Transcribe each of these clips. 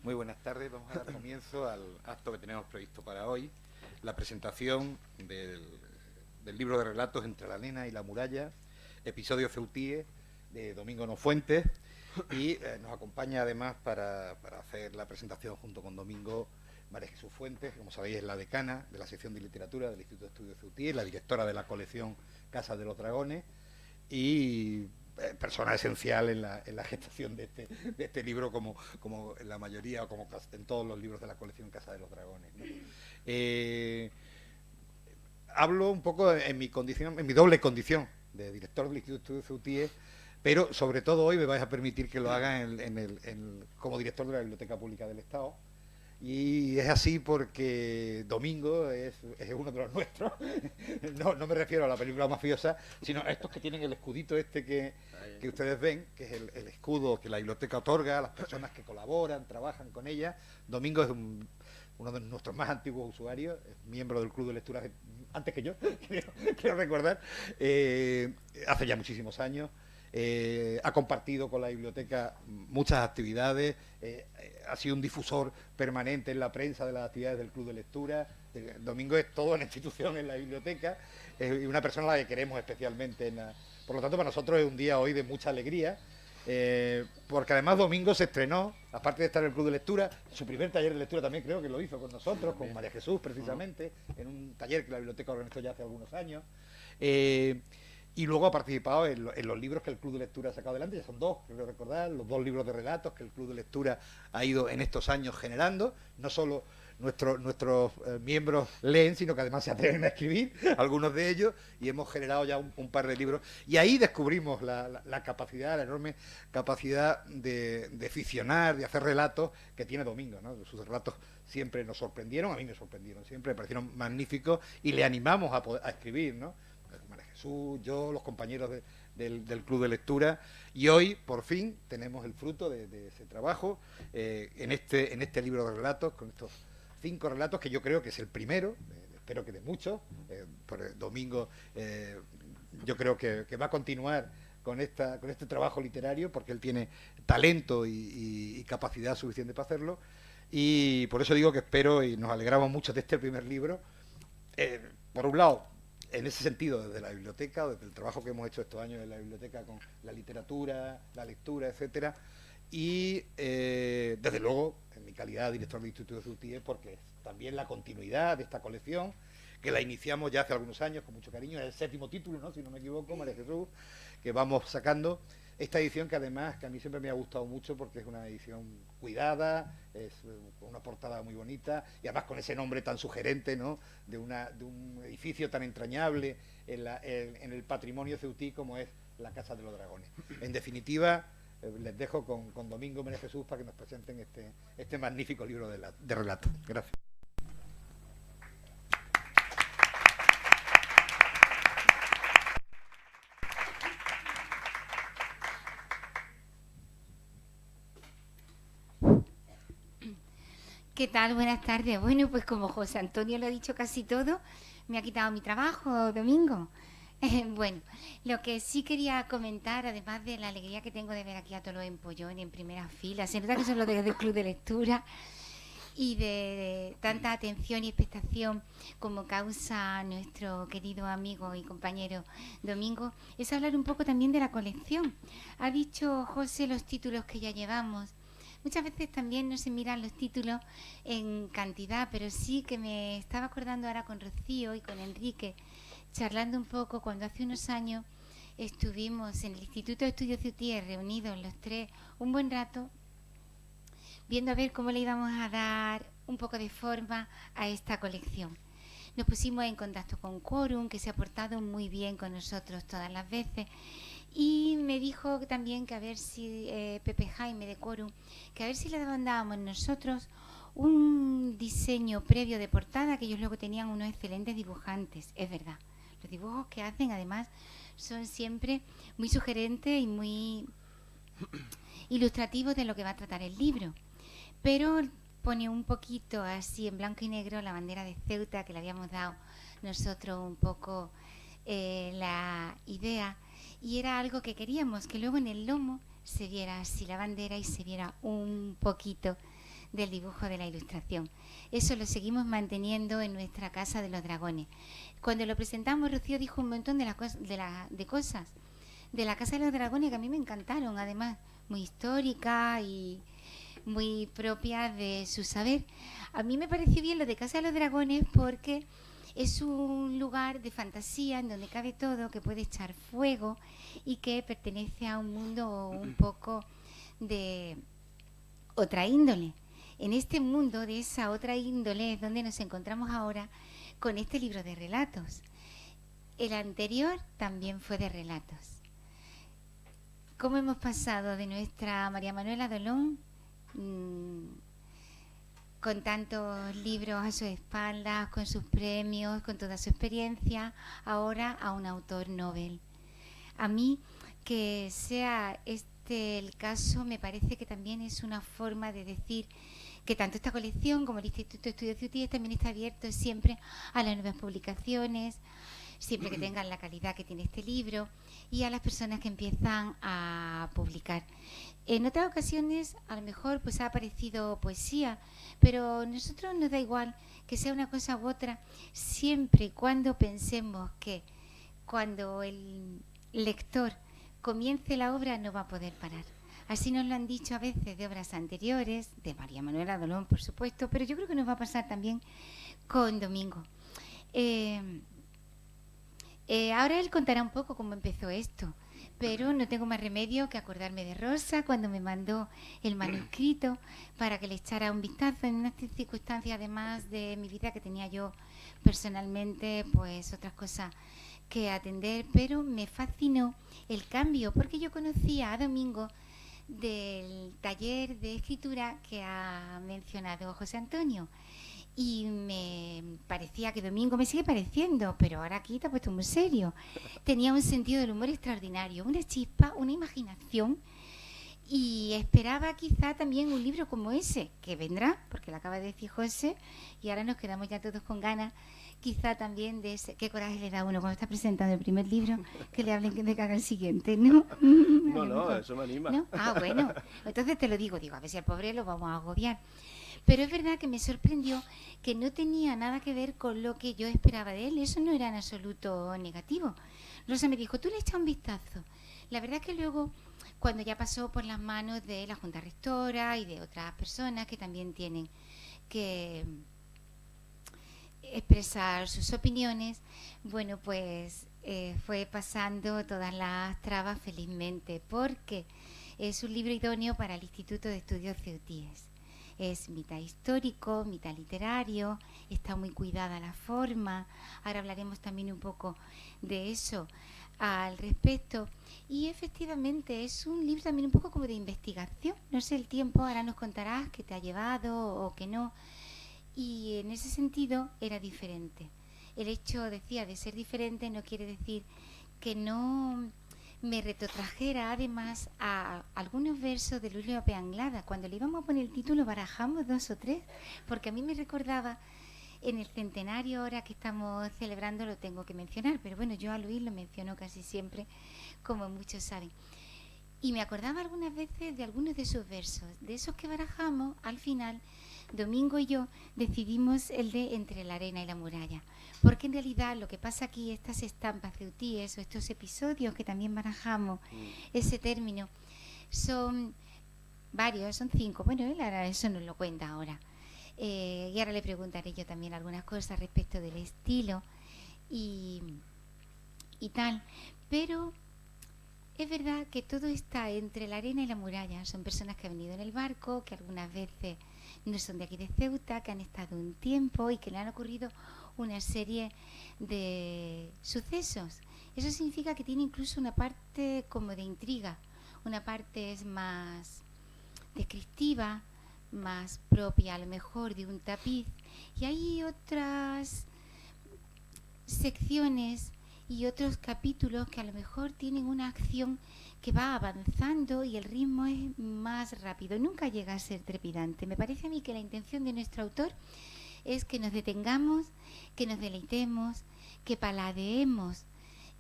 Muy buenas tardes. Vamos a dar comienzo al acto que tenemos previsto para hoy, la presentación del libro de relatos Entre la Nena y la Muralla, episodio Ceutíe, de Domingo Nofuentes, y nos acompaña además para hacer la presentación junto con Domingo María Jesús Fuentes, que como sabéis es la decana de la sección de literatura del Instituto de Estudios Ceutíe, la directora de la colección Casa de los Dragones y persona esencial en la gestación de este libro, como en la mayoría o como en todos los libros de la colección Casa de los Dragones, ¿no? Hablo un poco en mi condición, en mi doble condición de director del Instituto de Ceutíe, pero sobre todo hoy me vais a permitir que lo haga como director de la Biblioteca Pública del Estado. Y es así porque Domingo es uno de los nuestros. No me refiero a la película mafiosa, sino a estos que tienen el escudito que ustedes ven, que es el escudo que la biblioteca otorga a las personas que colaboran, trabajan con ella. Domingo es uno de nuestros más antiguos usuarios, es miembro del Club de Lectura antes que yo, quiero recordar, hace ya muchísimos años. Ha compartido con la biblioteca muchas actividades, ha sido un difusor permanente en la prensa de las actividades del Club de Lectura. Domingo es toda una institución en la biblioteca y una persona a la que queremos especialmente. Por lo tanto, para nosotros es un día hoy de mucha alegría, porque además Domingo se estrenó, aparte de estar en el Club de Lectura, su primer taller de lectura también creo que lo hizo con nosotros, con María Jesús precisamente, en un taller que la biblioteca organizó ya hace algunos años. Y luego ha participado en los libros que el Club de Lectura ha sacado adelante, ya son dos, creo recordar, los dos libros de relatos que el Club de Lectura ha ido en estos años generando. No solo nuestros miembros leen, sino que además se atreven a escribir, algunos de ellos, y hemos generado ya un par de libros. Y ahí descubrimos la capacidad, la enorme capacidad de ficcionar, de hacer relatos que tiene Domingo, ¿no? Sus relatos siempre nos sorprendieron, a mí me sorprendieron siempre, me parecieron magníficos, y le animamos a escribir, ¿no? María Jesús, yo, los compañeros del Club de Lectura, y hoy por fin tenemos el fruto de ese trabajo en este libro de relatos, con estos 5 relatos que yo creo que es el primero, espero que de muchos. Por el Domingo yo creo que va a continuar con este trabajo literario porque él tiene talento y capacidad suficiente para hacerlo, y por eso digo que espero y nos alegramos mucho de este primer libro. Por un lado, en ese sentido, desde la biblioteca, desde el trabajo que hemos hecho estos años en la biblioteca con la literatura, la lectura, etcétera, y desde luego, en mi calidad de director del Instituto de Ceutíe, porque es también la continuidad de esta colección, que la iniciamos ya hace algunos años con mucho cariño, es el 7º título, ¿no? Si no me equivoco, María Jesús, que vamos sacando. Esta edición que además, que a mí siempre me ha gustado mucho porque es una edición cuidada, es con una portada muy bonita y además con ese nombre tan sugerente, ¿no? de un edificio tan entrañable en el patrimonio ceutí como es la Casa de los Dragones. En definitiva, les dejo con Domingo María Jesús para que nos presenten este magnífico libro de relatos. Gracias. ¿Qué tal? Buenas tardes. Bueno, pues como José Antonio lo ha dicho casi todo, me ha quitado mi trabajo, Domingo. Bueno, lo que sí quería comentar, además de la alegría que tengo de ver aquí a todos los empollones en primera fila, se nota que son los del Club de Lectura, y de tanta atención y expectación como causa nuestro querido amigo y compañero Domingo, es hablar un poco también de la colección. Ha dicho José los títulos que ya llevamos. Muchas veces también no se miran los títulos en cantidad, pero sí que me estaba acordando ahora con Rocío y con Enrique, charlando un poco cuando hace unos años estuvimos en el Instituto de Estudios Ceutíe reunidos los tres un buen rato, viendo a ver cómo le íbamos a dar un poco de forma a esta colección. Nos pusimos en contacto con Quorum, que se ha portado muy bien con nosotros todas las veces, y me dijo también que a ver si Pepe Jaime de Quorum, que a ver si le mandábamos nosotros un diseño previo de portada, que ellos luego tenían unos excelentes dibujantes. Es verdad, los dibujos que hacen además son siempre muy sugerentes y muy ilustrativos de lo que va a tratar el libro, pero pone un poquito así en blanco y negro la bandera de Ceuta, que le habíamos dado nosotros un poco la idea, y era algo que queríamos, que luego en el lomo se viera así la bandera y se viera un poquito del dibujo, de la ilustración. Eso lo seguimos manteniendo en nuestra Casa de los Dragones. Cuando lo presentamos, Rocío dijo un montón de cosas de la Casa de los Dragones que a mí me encantaron, además, muy histórica y muy propia de su saber. A mí me pareció bien lo de Casa de los Dragones porque es un lugar de fantasía en donde cabe todo, que puede echar fuego y que pertenece a un mundo un poco de otra índole. En este mundo de esa otra índole es donde nos encontramos ahora con este libro de relatos. El anterior también fue de relatos. ¿Cómo hemos pasado de nuestra María Manuela Dolón, con tantos libros a su espalda, con sus premios, con toda su experiencia, ahora a un autor Nobel? A mí, que sea este el caso, me parece que también es una forma de decir que tanto esta colección como el Instituto de Estudios Ciutíes también está abierto siempre a las nuevas publicaciones, siempre que tengan la calidad que tiene este libro, y a las personas que empiezan a publicar. En otras ocasiones a lo mejor pues ha aparecido poesía, pero a nosotros nos da igual que sea una cosa u otra, siempre y cuando pensemos que cuando el lector comience la obra no va a poder parar. Así nos lo han dicho a veces de obras anteriores, de María Manuela Dolón, por supuesto, pero yo creo que nos va a pasar también con Domingo. Ahora él contará un poco cómo empezó esto, pero no tengo más remedio que acordarme de Rosa cuando me mandó el manuscrito para que le echara un vistazo en unas circunstancias además de mi vida que tenía yo personalmente, pues otras cosas que atender, pero me fascinó el cambio porque yo conocía a Domingo del taller de escritura que ha mencionado José Antonio. Y me parecía que Domingo, me sigue pareciendo, pero ahora aquí te ha puesto muy serio. Tenía un sentido del humor extraordinario, una chispa, una imaginación, y esperaba quizá también un libro como ese, que vendrá, porque lo acaba de decir José, y ahora nos quedamos ya todos con ganas, quizá también de ese. Qué coraje le da uno cuando está presentando el primer libro, que le hablen de que haga el siguiente, ¿no? No, eso me anima. ¿No? Ah, bueno, entonces te lo digo, a ver si al pobre lo vamos a agobiar. Pero es verdad que me sorprendió que no tenía nada que ver con lo que yo esperaba de él. Eso no era en absoluto negativo. Rosa me dijo, tú le echas un vistazo. La verdad es que luego, cuando ya pasó por las manos de la Junta Rectora y de otras personas que también tienen que expresar sus opiniones, bueno, pues fue pasando todas las trabas felizmente, porque es un libro idóneo para el Instituto de Estudios Ceutíes. Es mitad histórico, mitad literario, está muy cuidada la forma. Ahora hablaremos también un poco de eso al respecto. Y efectivamente es un libro también un poco como de investigación. No sé el tiempo, ahora nos contarás que te ha llevado o que no. Y en ese sentido era diferente. El hecho, decía, de ser diferente no quiere decir que no me retrotrajera además a algunos versos de Luis López Anglada. Cuando le íbamos a poner el título barajamos 2 o 3, porque a mí me recordaba en el centenario ahora que estamos celebrando, lo tengo que mencionar, pero bueno, yo a Luis lo menciono casi siempre, como muchos saben. Y me acordaba algunas veces de algunos de sus versos, de esos que barajamos. Al final, Domingo y yo decidimos el de Entre la arena y la muralla, porque en realidad lo que pasa aquí, estas estampas ceutíes o estos episodios que también barajamos, ese término, son varios, son 5. Bueno, él ahora eso nos lo cuenta ahora. Y ahora le preguntaré yo también algunas cosas respecto del estilo y tal. Pero es verdad que todo está entre la arena y la muralla. Son personas que han venido en el barco, que algunas veces no son de aquí de Ceuta, que han estado un tiempo y que le han ocurrido una serie de sucesos. Eso significa que tiene incluso una parte como de intriga. Una parte es más descriptiva, más propia a lo mejor de un tapiz, y hay otras secciones y otros capítulos que a lo mejor tienen una acción que va avanzando y el ritmo es más rápido, nunca llega a ser trepidante. Me parece a mí que la intención de nuestro autor es que nos detengamos, que nos deleitemos, que paladeemos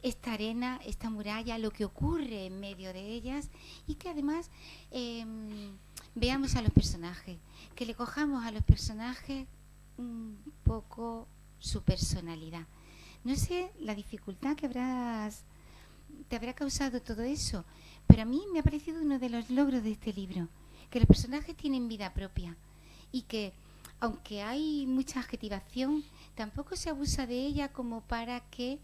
esta arena, esta muralla, lo que ocurre en medio de ellas, y que además veamos a los personajes, que le cojamos a los personajes un poco su personalidad. No sé la dificultad que te habrá causado todo eso, pero a mí me ha parecido uno de los logros de este libro, que los personajes tienen vida propia y que, aunque hay mucha adjetivación, tampoco se abusa de ella como para que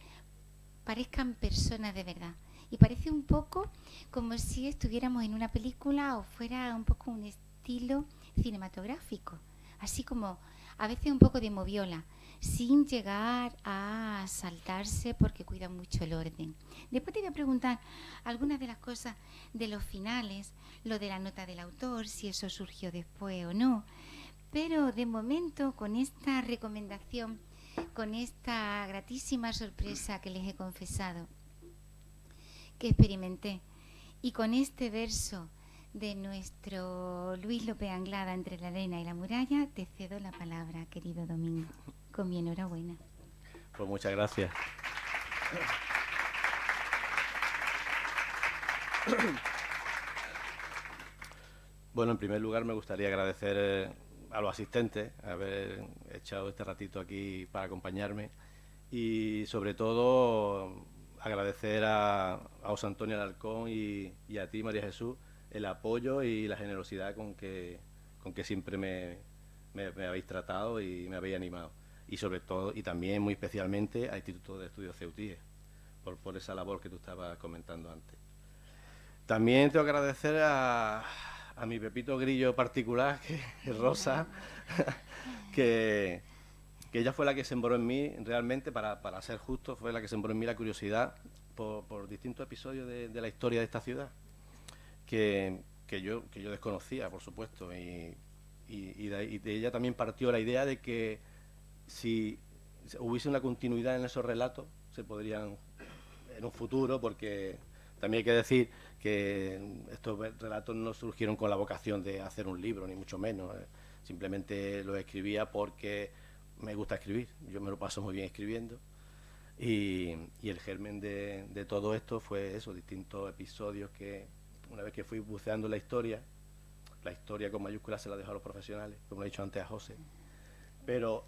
parezcan personas de verdad. Y parece un poco como si estuviéramos en una película o fuera un poco un estilo cinematográfico, así como a veces un poco de moviola, sin llegar a saltarse porque cuidan mucho el orden. Después te voy a preguntar algunas de las cosas de los finales, lo de la nota del autor, si eso surgió después o no. Pero de momento, con esta recomendación, con esta gratísima sorpresa que les he confesado, que experimenté, y con este verso de nuestro Luis López Anglada, Entre la arena y la muralla, te cedo la palabra, querido Domingo, con mi enhorabuena. Pues muchas gracias. Bueno, en primer lugar me gustaría agradecer a los asistentes haber echado este ratito aquí para acompañarme y sobre todo agradecer a José Antonio Alarcón y a ti, María Jesús, el apoyo y la generosidad con que siempre me habéis tratado y me habéis animado. Y sobre todo, y también muy especialmente, al Instituto de Estudios CEUTIE, por esa labor que tú estabas comentando antes. También tengo que agradecer a mi Pepito Grillo particular, que es Rosa, que ella fue la que sembró en mí, realmente, para ser justo, fue la que sembró en mí la curiosidad por distintos episodios de la historia de esta ciudad, que yo desconocía, por supuesto, y de ella también partió la idea de que si hubiese una continuidad en esos relatos, se podrían, en un futuro, porque también hay que decir que estos relatos no surgieron con la vocación de hacer un libro, ni mucho menos. Simplemente los escribía porque me gusta escribir, yo me lo paso muy bien escribiendo. Y el germen de todo esto fue eso, distintos episodios que, una vez que fui buceando la historia con mayúsculas se la dejo a los profesionales, como lo he dicho antes a José. Pero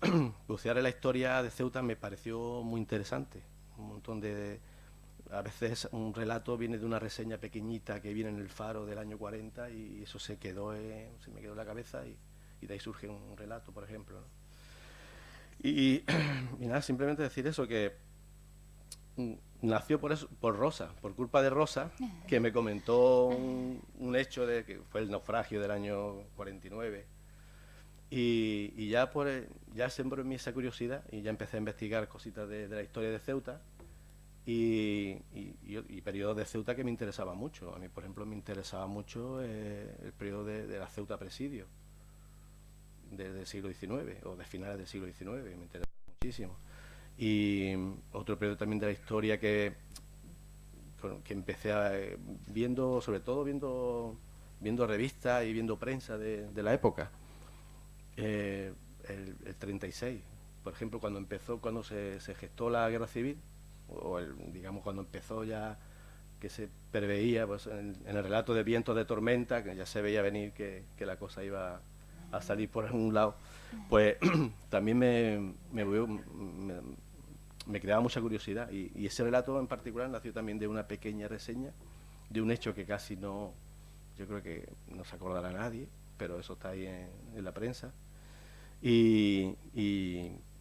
bucear en la historia de Ceuta me pareció muy interesante. Un montón a veces un relato viene de una reseña pequeñita que viene en el Faro del año 40 y eso se me quedó en la cabeza y de ahí surge un relato, por ejemplo, ¿no? Y nada, simplemente decir eso, que nació por Rosa, por culpa de Rosa, que me comentó un hecho de que fue el naufragio del año 49. Y ya sembró en mí esa curiosidad y ya empecé a investigar cositas de la historia de Ceuta y periodos de Ceuta que me interesaban mucho. A mí, por ejemplo, me interesaba mucho el periodo de la Ceuta Presidio, del siglo XIX o de finales del siglo XIX, me interesaba muchísimo. Y otro periodo también de la historia que empecé sobre todo viendo revistas y viendo prensa de la época. El 36, por ejemplo, cuando se gestó la guerra civil, digamos cuando empezó ya, que se preveía pues, en el relato de Vientos de Tormenta, que ya se veía venir que la cosa iba a salir por algún lado, pues también me creaba mucha curiosidad y ese relato en particular nació también de una pequeña reseña de un hecho que casi yo creo que no se acordará nadie, pero eso está ahí en la prensa y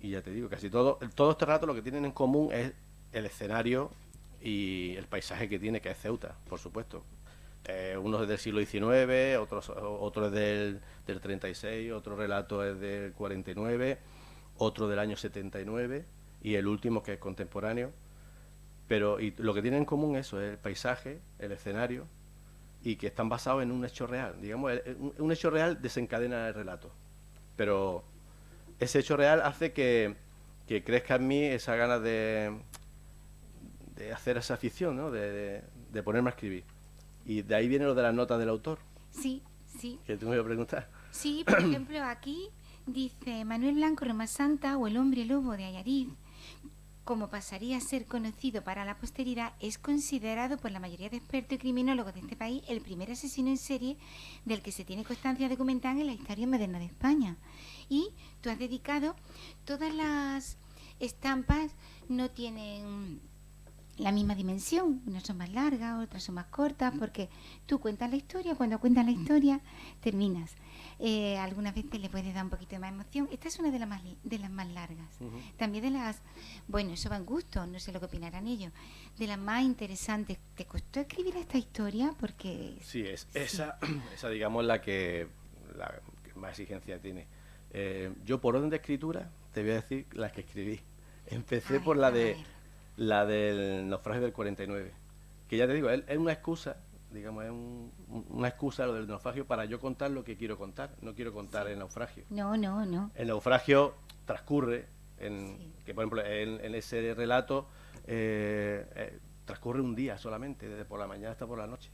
ya te digo, casi todo este relato lo que tienen en común es el escenario y el paisaje que tiene, que es Ceuta, por supuesto. Uno es del siglo XIX, otro es del 36, otro relato es del 49, otro del año 79 y el último que es contemporáneo. Pero lo que tienen en común eso es el paisaje, el escenario y que están basados en un hecho real. Digamos, un hecho real desencadena el relato, pero ese hecho real hace que crezca en mí esa ganas de hacer esa afición, ¿no? de ponerme a escribir. Y de ahí viene lo de las notas del autor. Sí. Que tú me ibas a preguntar. Sí, por ejemplo, aquí dice Manuel Blanco, Roma Santa o El hombre lobo de Allariz, como pasaría a ser conocido para la posteridad, es considerado por la mayoría de expertos y criminólogos de este país el primer asesino en serie del que se tiene constancia documentada en la historia moderna de España. Y tú has dedicado, todas las estampas no tienen la misma dimensión, unas son más largas, otras son más cortas, porque tú cuentas la historia, cuando cuentas la historia terminas. Algunas veces le puedes dar un poquito de más emoción. Esta es una de las más largas. También de las, bueno, eso va en gusto, no sé lo que opinarán ellos, de las más interesantes. ¿Te costó escribir esta historia? Porque sí, esa digamos la que más exigencia tiene. Yo por orden de escritura te voy a decir las que escribí. Empecé por la del naufragio del 49, que ya te digo, es una excusa, digamos, es una excusa lo del naufragio para yo contar lo que quiero contar. No quiero contar el naufragio. No. El naufragio transcurre, que por ejemplo en ese relato transcurre un día solamente, desde por la mañana hasta por la noche.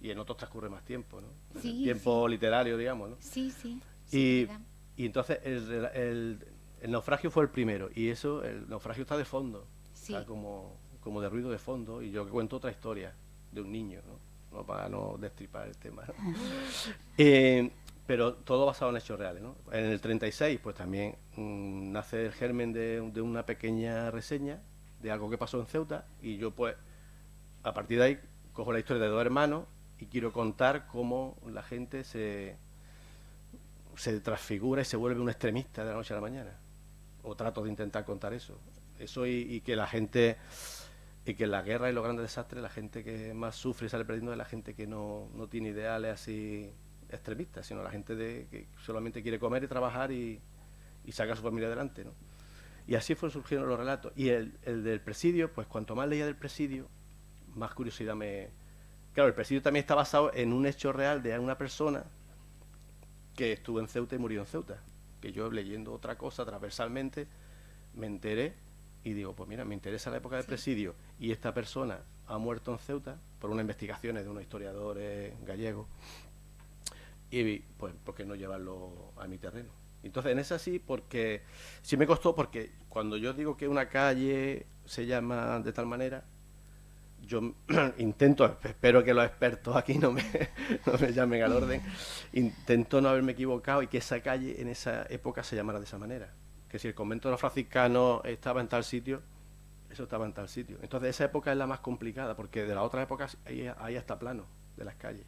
Y en otros transcurre más tiempo, ¿no? Tiempo literario, digamos, ¿no? Sí. Y entonces el naufragio fue el primero, y el naufragio está de fondo. Sí. Está como de ruido de fondo, y yo cuento otra historia de un niño, no para no destripar el tema, ¿no? Pero todo basado en hechos reales, ¿no? En el 36 pues también nace el germen de una pequeña reseña de algo que pasó en Ceuta, y yo pues a partir de ahí cojo la historia de dos hermanos y quiero contar cómo la gente se transfigura y se vuelve un extremista de la noche a la mañana, o trato de intentar contar eso y que la gente, y que en la guerra y los grandes desastres la gente que más sufre y sale perdiendo es la gente que no tiene ideales así extremistas, sino la gente que solamente quiere comer y trabajar y sacar a su familia adelante, ¿no? Y así surgieron los relatos. Y el del presidio, pues cuanto más leía del presidio, más curiosidad Claro, el presidio también está basado en un hecho real de una persona que estuvo en Ceuta y murió en Ceuta, que yo leyendo otra cosa transversalmente me enteré y digo, pues mira, me interesa la época del presidio y esta persona ha muerto en Ceuta por unas investigaciones de unos historiadores gallegos, y pues ¿por qué no llevarlo a mi terreno? Entonces en esa sí, porque sí me costó, porque cuando yo digo que una calle se llama de tal manera, yo intento, espero que los expertos aquí no me llamen al orden, intento no haberme equivocado y que esa calle en esa época se llamara de esa manera. Que si el convento de los franciscanos estaba en tal sitio, eso estaba en tal sitio. Entonces esa época es la más complicada, porque de las otras épocas ahí hasta plano de las calles.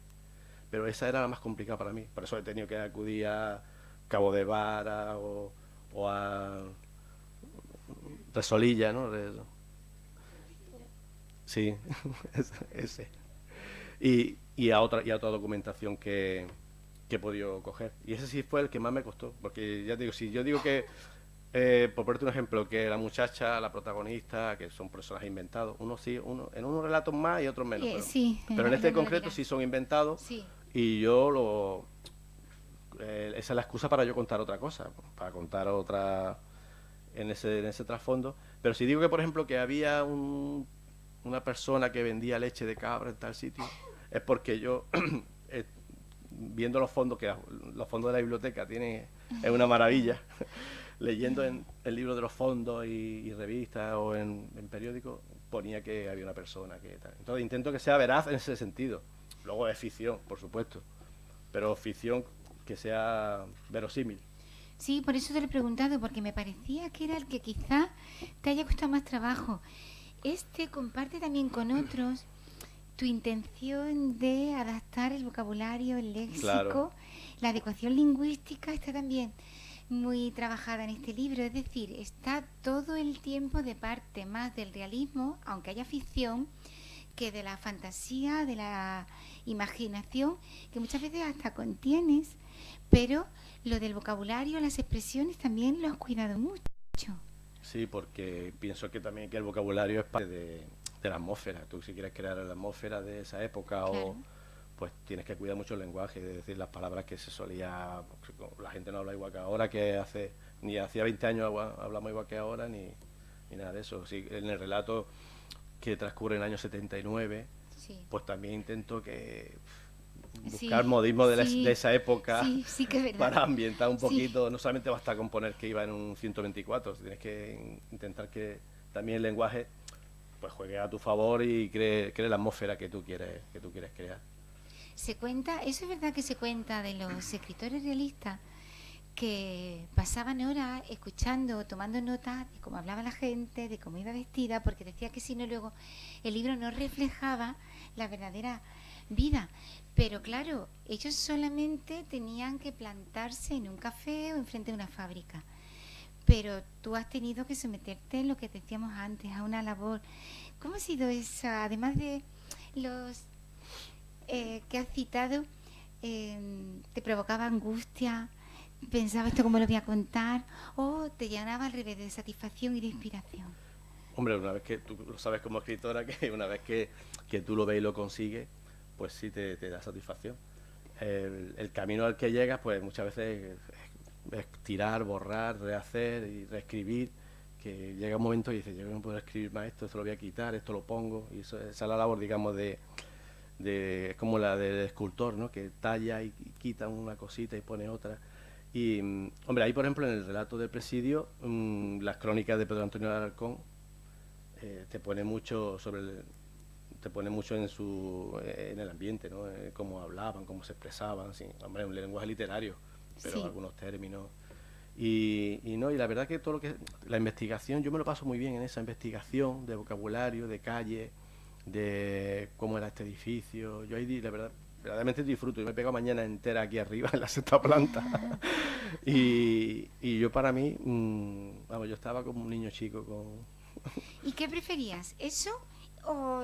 Pero esa era la más complicada para mí. Por eso he tenido que acudir a Cabo de Vara o a Resolilla, ¿no? Sí, ese. Y a otra documentación que he podido coger. Y ese sí fue el que más me costó, porque ya te digo, si yo digo que, por ponerte un ejemplo, que la muchacha, la protagonista, que son personajes inventados, en unos relatos más y otros menos. Pero en este concreto sí son inventados, y yo esa es la excusa para yo contar otra cosa, para contar otra en ese trasfondo. Pero si digo que, por ejemplo, que había una persona que vendía leche de cabra en tal sitio, es porque yo, viendo los fondos, que los fondos de la biblioteca es una maravilla, leyendo en el libro de los fondos y revistas o en periódicos, ponía que había una persona que tal. Entonces intento que sea veraz en ese sentido. Luego es ficción, por supuesto, pero ficción que sea verosímil. Sí, por eso te lo he preguntado, porque me parecía que era el que quizá te haya costado más trabajo. Este comparte también con otros tu intención de adaptar el vocabulario, el léxico, claro. La adecuación lingüística está también muy trabajada en este libro, es decir, está todo el tiempo de parte más del realismo, aunque haya ficción, que de la fantasía, de la imaginación, que muchas veces hasta contienes, pero lo del vocabulario, las expresiones también lo has cuidado mucho. Sí, porque pienso que también que el vocabulario es parte de la atmósfera. Tú si quieres crear la atmósfera de esa época, claro, pues tienes que cuidar mucho el lenguaje, es decir, las palabras que se solía... La gente no habla igual que ahora, ni hacía 20 años hablamos igual que ahora, ni nada de eso. Sí, en el relato que transcurre en el año 79, pues también intento buscar modismo de esa época, que es para ambientar un poquito. No solamente basta con poner que iba en un 124, tienes que intentar que también el lenguaje pues juegue a tu favor y cree la atmósfera que tú quieres crear. Se cuenta, eso es verdad que se cuenta de los escritores realistas que pasaban horas escuchando, tomando notas de cómo hablaba la gente, de cómo iba vestida, porque decía que si no luego el libro no reflejaba la verdadera vida. Pero claro, ellos solamente tenían que plantarse en un café o enfrente de una fábrica. Pero tú has tenido que someterte, lo que decíamos antes, a una labor. ¿Cómo ha sido esa? Además de los que has citado, ¿te provocaba angustia? ¿Pensaba esto cómo lo voy a contar? ¿O te llenaba al revés de satisfacción y de inspiración? Hombre, una vez que tú lo sabes como escritora, que una vez que tú lo ves y lo consigues, pues sí te da satisfacción. El camino al que llegas, pues muchas veces es tirar, borrar, rehacer y reescribir, que llega un momento y dices, yo no puedo escribir más esto lo voy a quitar, esto lo pongo, y esa es la labor, digamos, es como la del escultor, ¿no? Que talla y quita una cosita y pone otra. Y, hombre, ahí, por ejemplo, en el relato del presidio, las crónicas de Pedro Antonio de Alarcón te pone mucho en el ambiente, ¿no? Cómo hablaban, cómo se expresaban, sí. Hombre, un lenguaje literario, pero Sí. algunos términos. Y la verdad que todo lo que la investigación, yo me lo paso muy bien en esa investigación de vocabulario, de calle, de cómo era este edificio. Yo ahí, la verdad, verdaderamente disfruto. Yo me pego mañana entera aquí arriba, en la sexta planta. y yo para mí, vamos, yo estaba como un niño chico con... ¿Y qué preferías? ¿Eso o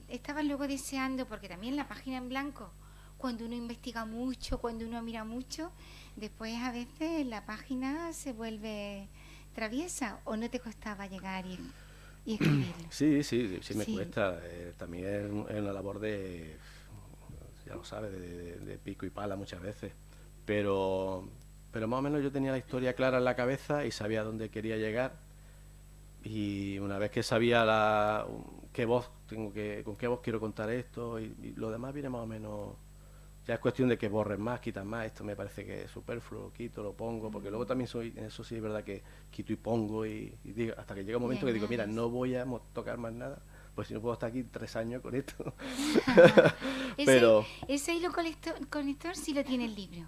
estabas luego deseando, porque también la página en blanco, cuando uno investiga mucho, cuando uno mira mucho, después a veces la página se vuelve traviesa, o no te costaba llegar y escribirlo? Sí me Sí. cuesta. También es una labor ya lo sabes, de pico y pala muchas veces. Pero más o menos yo tenía la historia clara en la cabeza y sabía dónde quería llegar. Y una vez que sabía con qué voz quiero contar esto, y lo demás viene más o menos. Ya es cuestión de que borres más, quitas más. Esto me parece que es superfluo, lo quito, lo pongo, porque luego también en eso sí es verdad que quito y pongo, y digo, hasta que llega un momento que digo, mira, no voy a tocar más nada, pues si no puedo estar aquí 3 años con esto. Pero Ese hilo conector sí lo tiene el libro.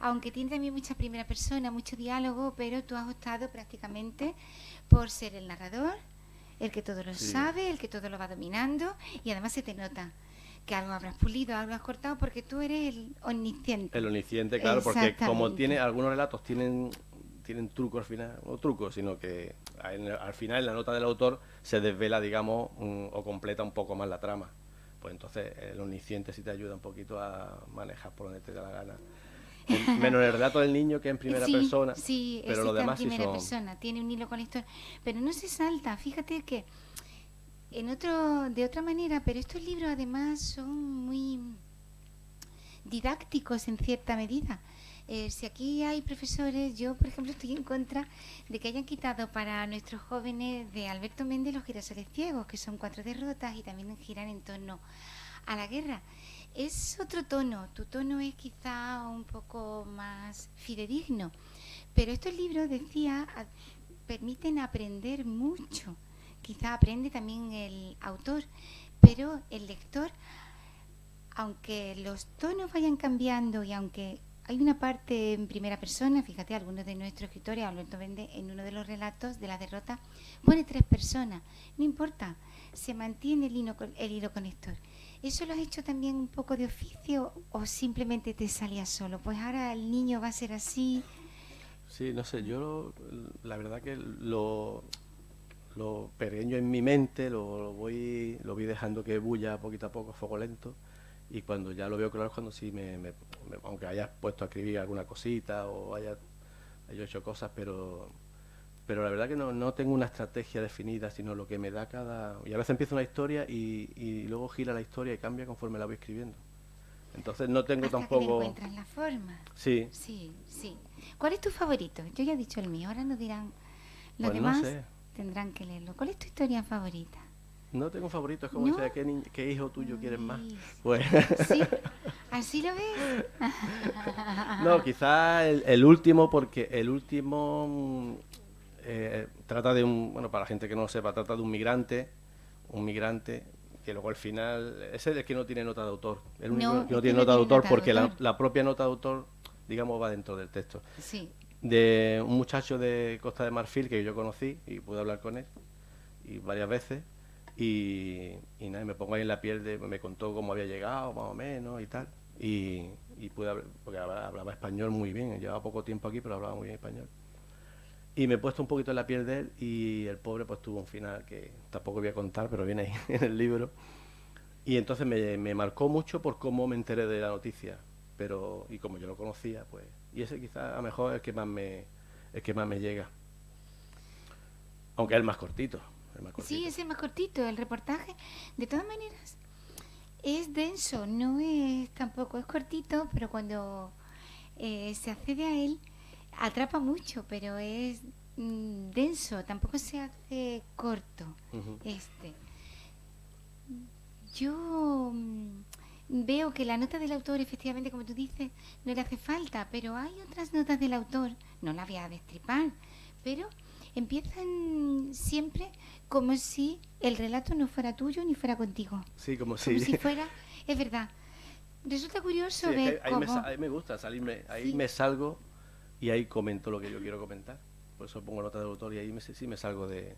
Aunque tiene también mucha primera persona, mucho diálogo, pero tú has optado prácticamente por ser el narrador, el que todo lo Sí. sabe, el que todo lo va dominando, y además se te nota que algo habrás pulido, algo has cortado, porque tú eres el omnisciente. el omnisciente, claro, porque como Exactamente. algunos relatos tienen trucos al final, no trucos, sino que al final en la nota del autor se desvela, digamos, o completa un poco más la trama. Pues entonces el omnisciente sí te ayuda un poquito a manejar por donde te da la gana. Menos el relato del niño, que es en primera persona, Sí, pero ese los está en demás sí primera son... persona, tiene un hilo conector, pero no se salta. Fíjate que de otra manera, pero estos libros además son muy didácticos en cierta medida. Si aquí hay profesores, yo por ejemplo estoy en contra de que hayan quitado para nuestros jóvenes de Alberto Méndez los girasoles ciegos, que son 4 derrotas y también giran en torno a la guerra. Es otro tono, tu tono es quizá un poco más fidedigno, pero estos libros, decía, permiten aprender mucho. Quizá aprende también el autor, pero el lector, aunque los tonos vayan cambiando y aunque hay una parte en primera persona, fíjate, algunos de nuestros escritores, Alberto Méndez, en uno de los relatos de la derrota, pone 3 personas, no importa, se mantiene el hilo conector. ¿Eso lo has hecho también un poco de oficio o simplemente te salía solo? Pues ahora el niño va a ser así. Sí, no sé, la verdad que lo pequeño en mi mente lo voy dejando que bulla poquito a poco, a fuego lento, y cuando ya lo veo claro es cuando sí aunque hayas puesto a escribir alguna cosita o haya hecho cosas, pero la verdad que no tengo una estrategia definida, sino lo que me da y a veces empiezo una historia y luego gira la historia y cambia conforme la voy escribiendo. Entonces no tengo Hasta que le tampoco... encuentras la forma. Sí, Sí, sí. ¿Cuál es tu favorito? Yo ya he dicho el mío, ahora nos dirán los pues no demás, sé. tendrán que leerlo. ¿Cuál es tu historia favorita? No tengo favorito, es como ¿No? dice, ¿qué hijo tuyo quieres más? Ay, Pues ¿sí? ¿Así lo ves? no, quizás el último, porque el último trata de bueno, para la gente que no lo sepa, trata de un migrante que luego al final, ese es el que no tiene nota de autor, el único No, que no este tiene no nota de tiene autor nota de porque autor. la propia nota de autor, digamos, va dentro del texto. Sí. De un muchacho de Costa de Marfil que yo conocí y pude hablar con él y varias veces y nada, me pongo ahí en la piel me contó cómo había llegado más o menos y tal y pude hablar, porque hablaba español muy bien, llevaba poco tiempo aquí pero hablaba muy bien español y me he puesto un poquito en la piel de él y el pobre pues tuvo un final que tampoco voy a contar pero viene ahí en el libro y entonces me marcó mucho por cómo me enteré de la noticia pero y como yo lo conocía pues y ese quizás a lo mejor es el que más me llega, aunque es el más cortito. Sí, es el más cortito, el reportaje. De todas maneras, es denso, no es tampoco, es cortito, pero cuando se accede a él, atrapa mucho, pero es denso, tampoco se hace corto. Uh-huh. Yo veo que la nota del autor, efectivamente, como tú dices, no le hace falta, pero hay otras notas del autor, no la voy a destripar, pero empiezan siempre como si el relato no fuera tuyo ni fuera contigo. Sí, como si fuera, es verdad. Resulta curioso sí, ver ahí cómo... me gusta salirme, ahí Sí. me salgo y ahí comento lo que yo quiero comentar. Por eso pongo nota del autor y ahí sí me salgo de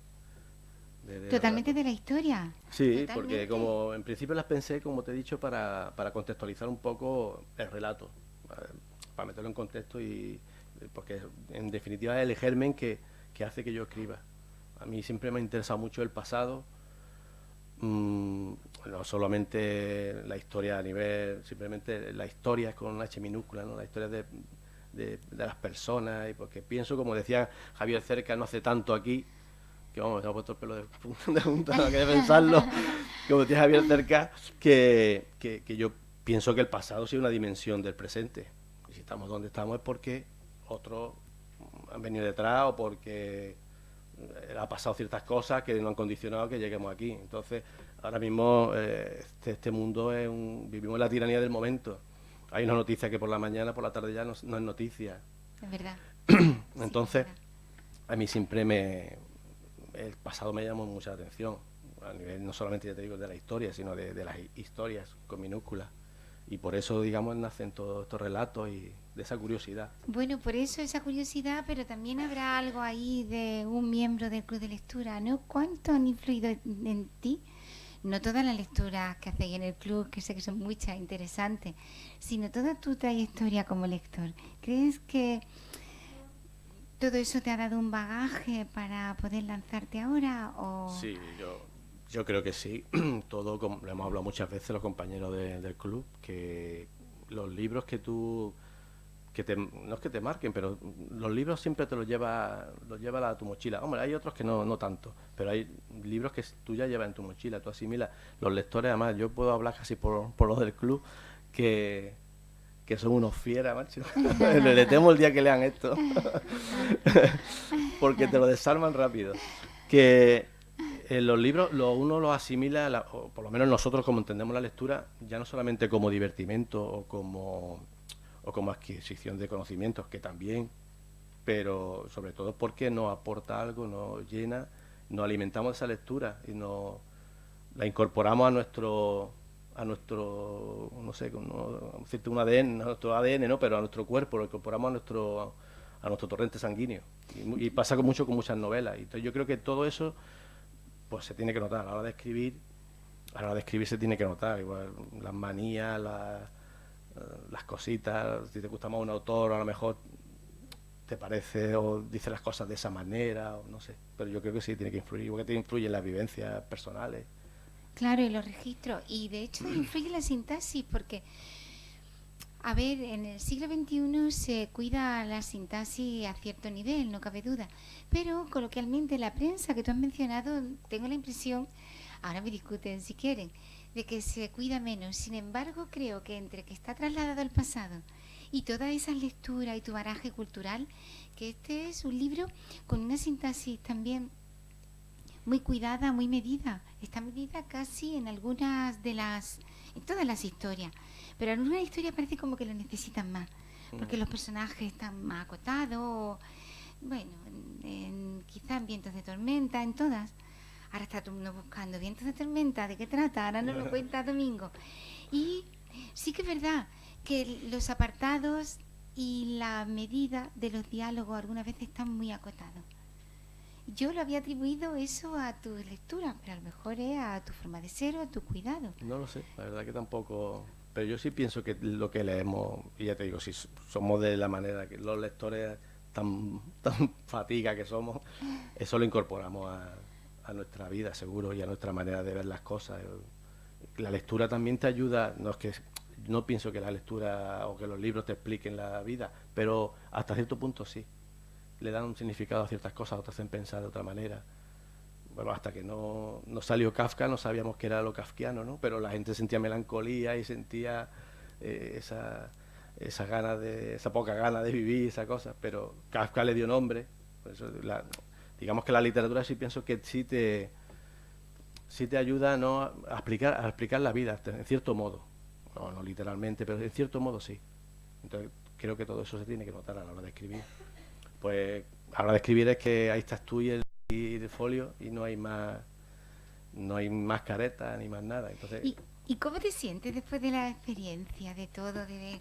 Totalmente relato. de la historia. Sí, Totalmente. porque como en principio las pensé, como te he dicho, para contextualizar un poco el relato, para meterlo en contexto y porque en definitiva es el germen que hace que yo escriba. A mí siempre me ha interesado mucho el pasado, no solamente la historia a nivel, simplemente la historia con una H minúscula, ¿no? La historia de las personas, y porque pienso, como decía Javier Cerca no hace tanto aquí, que vamos, me ha puesto el pelo de punta, no quería pensarlo, como decía Javier Cerca, que yo pienso que el pasado sí es una dimensión del presente. Y si estamos donde estamos es porque otros han venido detrás o porque ha pasado ciertas cosas que nos han condicionado que lleguemos aquí. Entonces, ahora mismo este mundo vivimos en la tiranía del momento. Hay una noticia que por la mañana, por la tarde ya no es noticia. Es verdad. Entonces, sí, es verdad. a mí siempre el pasado me llamó mucha atención, a nivel no solamente, ya te digo, de la historia, sino de las historias con minúsculas. Y por eso, digamos, nacen todos estos relatos y de esa curiosidad. Bueno, por eso esa curiosidad, pero también habrá algo ahí de un miembro del club de lectura, ¿no? ¿Cuánto han influido en ti? No todas las lecturas que hacéis en el club, que sé que son muchas, interesantes, sino toda tu trayectoria como lector. ¿Crees que todo eso te ha dado un bagaje para poder lanzarte ahora? O... Sí, yo creo que sí. Todo, como lo hemos hablado muchas veces los compañeros del club, que los libros que tú no es que te marquen, pero los libros siempre te los lleva a tu mochila. Hombre, hay otros que no tanto, pero hay libros que tú ya llevas en tu mochila, tú asimilas. Los lectores, además, yo puedo hablar casi por los del club, que son unos fieras, macho. Le temo el día que lean esto, porque te lo desarman rápido. Que los libros uno los asimila, o por lo menos nosotros como entendemos la lectura, ya no solamente como divertimento o como adquisición de conocimientos, que también, pero sobre todo porque nos aporta algo, nos llena, nos alimentamos de esa lectura y la incorporamos a nuestro no sé, un ADN, a nuestro ADN, ¿no? Pero a nuestro cuerpo, lo incorporamos a nuestro torrente sanguíneo. Y pasa mucho con muchas novelas. Y entonces yo creo que todo eso pues se tiene que notar a la hora de escribir. A la hora de escribir se tiene que notar, igual las manías, las cositas, si te gusta más un autor, a lo mejor te parece o dice las cosas de esa manera, o no sé, pero yo creo que sí tiene que influir, porque te influye en las vivencias personales. Claro, y los registros. Y de hecho influye la sintaxis, porque, a ver, en el siglo XXI se cuida la sintaxis a cierto nivel, no cabe duda. Pero coloquialmente la prensa que tú has mencionado, tengo la impresión, ahora me discuten si quieren, de que se cuida menos. Sin embargo, creo que entre que está trasladado al pasado y todas esas lecturas y tu bagaje cultural, que este es un libro con una sintaxis también muy cuidada, muy medida. Está medida casi en algunas en todas las historias. Pero en algunas historias parece como que lo necesitan más, porque los personajes están más acotados. Bueno, quizá en Vientos de Tormenta, en todas. Ahora está todo el mundo buscando Vientos de Tormenta, ¿de qué trata? Ahora nos lo cuenta Domingo. Y sí que es verdad que los apartados y la medida de los diálogos algunas veces están muy acotados. Yo lo había atribuido eso a tu lectura, pero a lo mejor es a tu forma de ser o a tu cuidado. No lo sé, la verdad que tampoco. Pero yo sí pienso que lo que leemos, y ya te digo, si somos de la manera que los lectores tan fatiga que somos, eso lo incorporamos a nuestra vida, seguro, y a nuestra manera de ver las cosas. La lectura también te ayuda, no pienso que la lectura o que los libros te expliquen la vida, pero hasta cierto punto sí. Le dan un significado a ciertas cosas o te hacen pensar de otra manera. Bueno, hasta que no salió Kafka no sabíamos qué era lo kafkiano, ¿no? Pero la gente sentía melancolía y sentía esa poca gana de vivir, esa cosa. Pero Kafka le dio nombre. Por eso digamos que la literatura sí pienso que sí te ayuda, ¿no?, a explicar la vida, en cierto modo. No literalmente, pero en cierto modo sí. Entonces creo que todo eso se tiene que notar a la hora de escribir. Pues a la hora de escribir es que ahí estás tú y el folio y no hay más careta ni más nada. Entonces, ¿Y cómo te sientes después de la experiencia de todo, de ver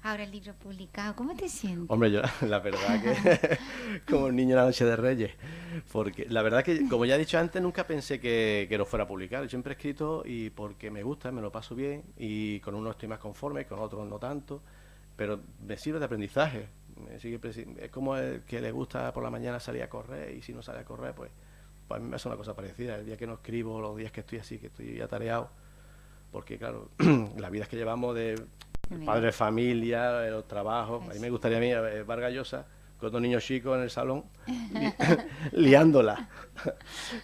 ahora el libro publicado? ¿Cómo te sientes? hombre, yo la verdad que como un niño en la noche de Reyes, porque la verdad que, como ya he dicho antes, nunca pensé que lo fuera a publicar. Yo siempre he escrito y porque me gusta, me lo paso bien y con unos estoy más conforme, con otros no tanto, pero me sirve de aprendizaje. Es como el que le gusta por la mañana salir a correr y si no sale a correr, pues a mí me hace una cosa parecida. El día que no escribo, los días que estoy así, que estoy atareado, porque claro, las vidas que llevamos de padre, familia, los trabajos, a mí me gustaría a mí, Vargas Llosa, con dos niños chicos en el salón, liándola.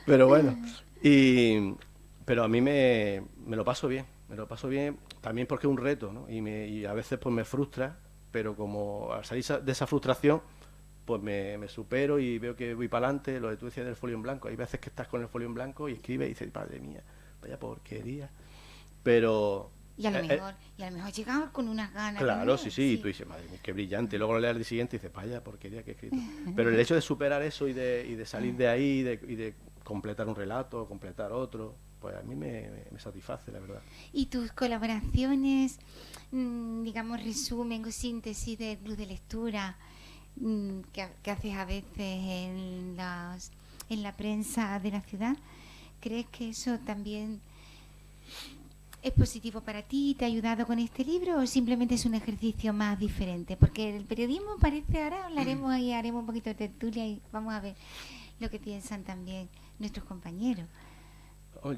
Pero bueno, pero a mí me lo paso bien, también porque es un reto, ¿no? Y a veces pues me frustra, pero como al salir de esa frustración, pues me supero y veo que voy para adelante. Lo que tú decías del folio en blanco, hay veces que estás con el folio en blanco y escribes y dices, madre mía, vaya porquería. Pero y a lo mejor llegamos con unas ganas. Claro, sí, y tú dices, madre mía, qué brillante. Y luego lo lees al día siguiente y dices, vaya porquería que he escrito. Pero el hecho de superar eso y de salir de ahí y de completar un relato, completar otro, pues a mí me satisface, la verdad. ¿Y tus colaboraciones, digamos, resumen o síntesis del club de lectura que haces a veces en la prensa de la ciudad? ¿Crees que eso también es positivo para ti? ¿Te ha ayudado con este libro o simplemente es un ejercicio más diferente? Porque el periodismo parece, ahora hablaremos y haremos un poquito de tertulia y vamos a ver lo que piensan también nuestros compañeros.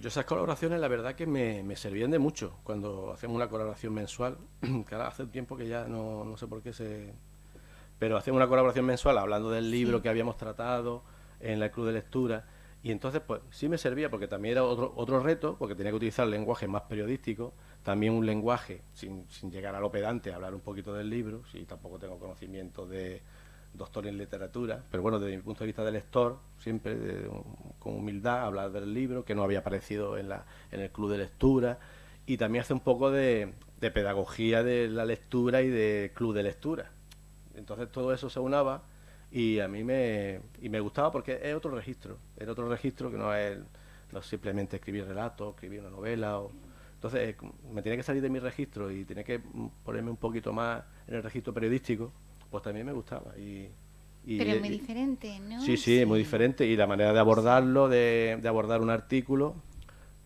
Yo esas colaboraciones la verdad que me servían de mucho cuando hacemos una colaboración mensual, que ahora hace un tiempo que ya no sé por qué pero hacemos una colaboración mensual hablando del libro que habíamos tratado en el club de lectura. Y entonces, pues sí me servía porque también era otro reto, porque tenía que utilizar lenguaje más periodístico, también un lenguaje sin llegar a lo pedante, hablar un poquito del libro, si tampoco tengo conocimiento de doctor en literatura, pero bueno, desde mi punto de vista de lector, siempre con humildad, hablar del libro, que no había aparecido en el club de lectura, y también hace un poco de pedagogía de la lectura y de club de lectura. Entonces todo eso se unaba. Y a mí me gustaba porque es otro registro, que no es simplemente escribir relatos, escribir una novela. Entonces me tiene que salir de mi registro y tiene que ponerme un poquito más en el registro periodístico, pues también me gustaba. Pero es muy diferente, ¿no? Sí, es muy diferente y la manera de abordarlo, de abordar un artículo,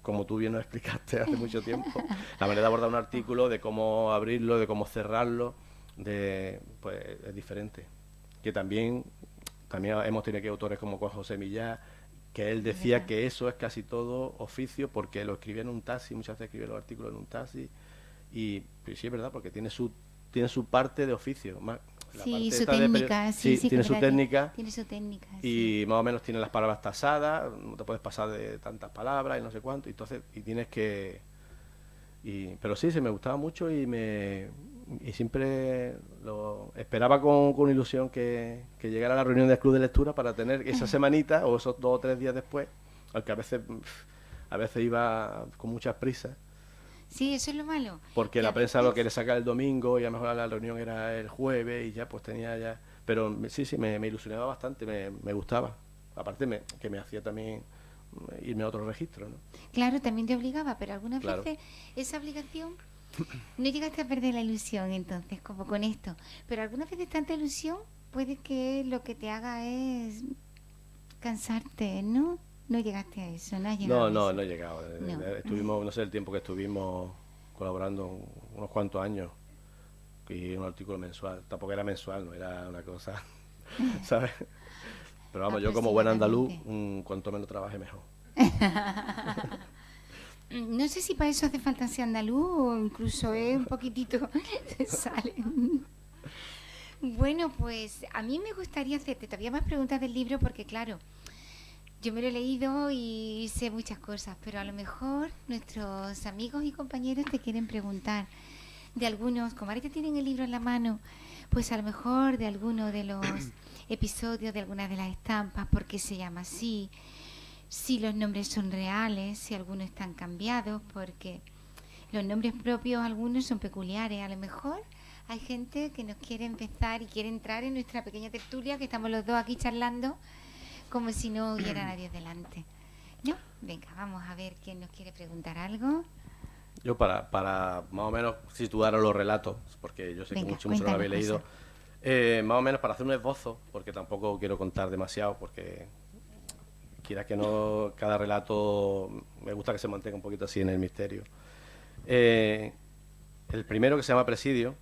como tú bien nos explicaste hace mucho tiempo, la manera de abordar un artículo, de cómo abrirlo, de cómo cerrarlo, pues es diferente. Que también hemos tenido aquí autores como Juan José Millán, que él decía que eso es casi todo oficio porque lo escribía en un taxi, muchas veces escribía los artículos en un taxi y sí es verdad porque tiene su parte de oficio, tiene su técnica, tiene su técnica y más o menos tiene las palabras tasadas, no te puedes pasar de tantas palabras y no sé cuánto, y tienes que pero sí, se me gustaba mucho y siempre lo esperaba con ilusión que llegara la reunión del club de lectura para tener esa semanita o esos 2 o 3 días después, aunque a veces iba con muchas prisas. Sí, eso es lo malo. Porque la prensa lo quiere sacar el domingo y a lo mejor la reunión era el jueves y ya pues tenía ya... Pero sí, me ilusionaba bastante, me gustaba. Aparte que me hacía también irme a otro registro, ¿no? Claro, también te obligaba, pero algunas Claro. veces esa obligación no llegaste a perder la ilusión, entonces, como con esto. Pero algunas veces tanta ilusión puede que lo que te haga es cansarte, ¿no? No llegaste a eso, no has llegado a eso. No he llegado. No. Estuvimos, no sé el tiempo que estuvimos colaborando, unos cuantos años, y un artículo mensual. Tampoco era mensual, no era una cosa, ¿sabes? Pero vamos, yo como buen andaluz, cuanto menos trabaje mejor. No sé si para eso hace falta ser andaluz o incluso un poquitito se sale. Bueno, pues a mí me gustaría hacerte todavía más preguntas del libro porque claro, yo me lo he leído y sé muchas cosas, pero a lo mejor nuestros amigos y compañeros te quieren preguntar de algunos, como ahorita tienen el libro en la mano, pues a lo mejor de alguno de los episodios, de alguna de las estampas, por qué se llama así, si los nombres son reales, si algunos están cambiados, porque los nombres propios algunos son peculiares. A lo mejor hay gente que nos quiere empezar y quiere entrar en nuestra pequeña tertulia, que estamos los dos aquí charlando, como si no hubiera nadie delante. ¿No? Venga, vamos a ver quién nos quiere preguntar algo. Yo para más o menos situar los relatos, porque yo sé que Venga, mucho lo habéis leído, más o menos para hacer un esbozo, porque tampoco quiero contar demasiado, porque quieras que no, cada relato me gusta que se mantenga un poquito así en el misterio. El primero, que se llama Presidio,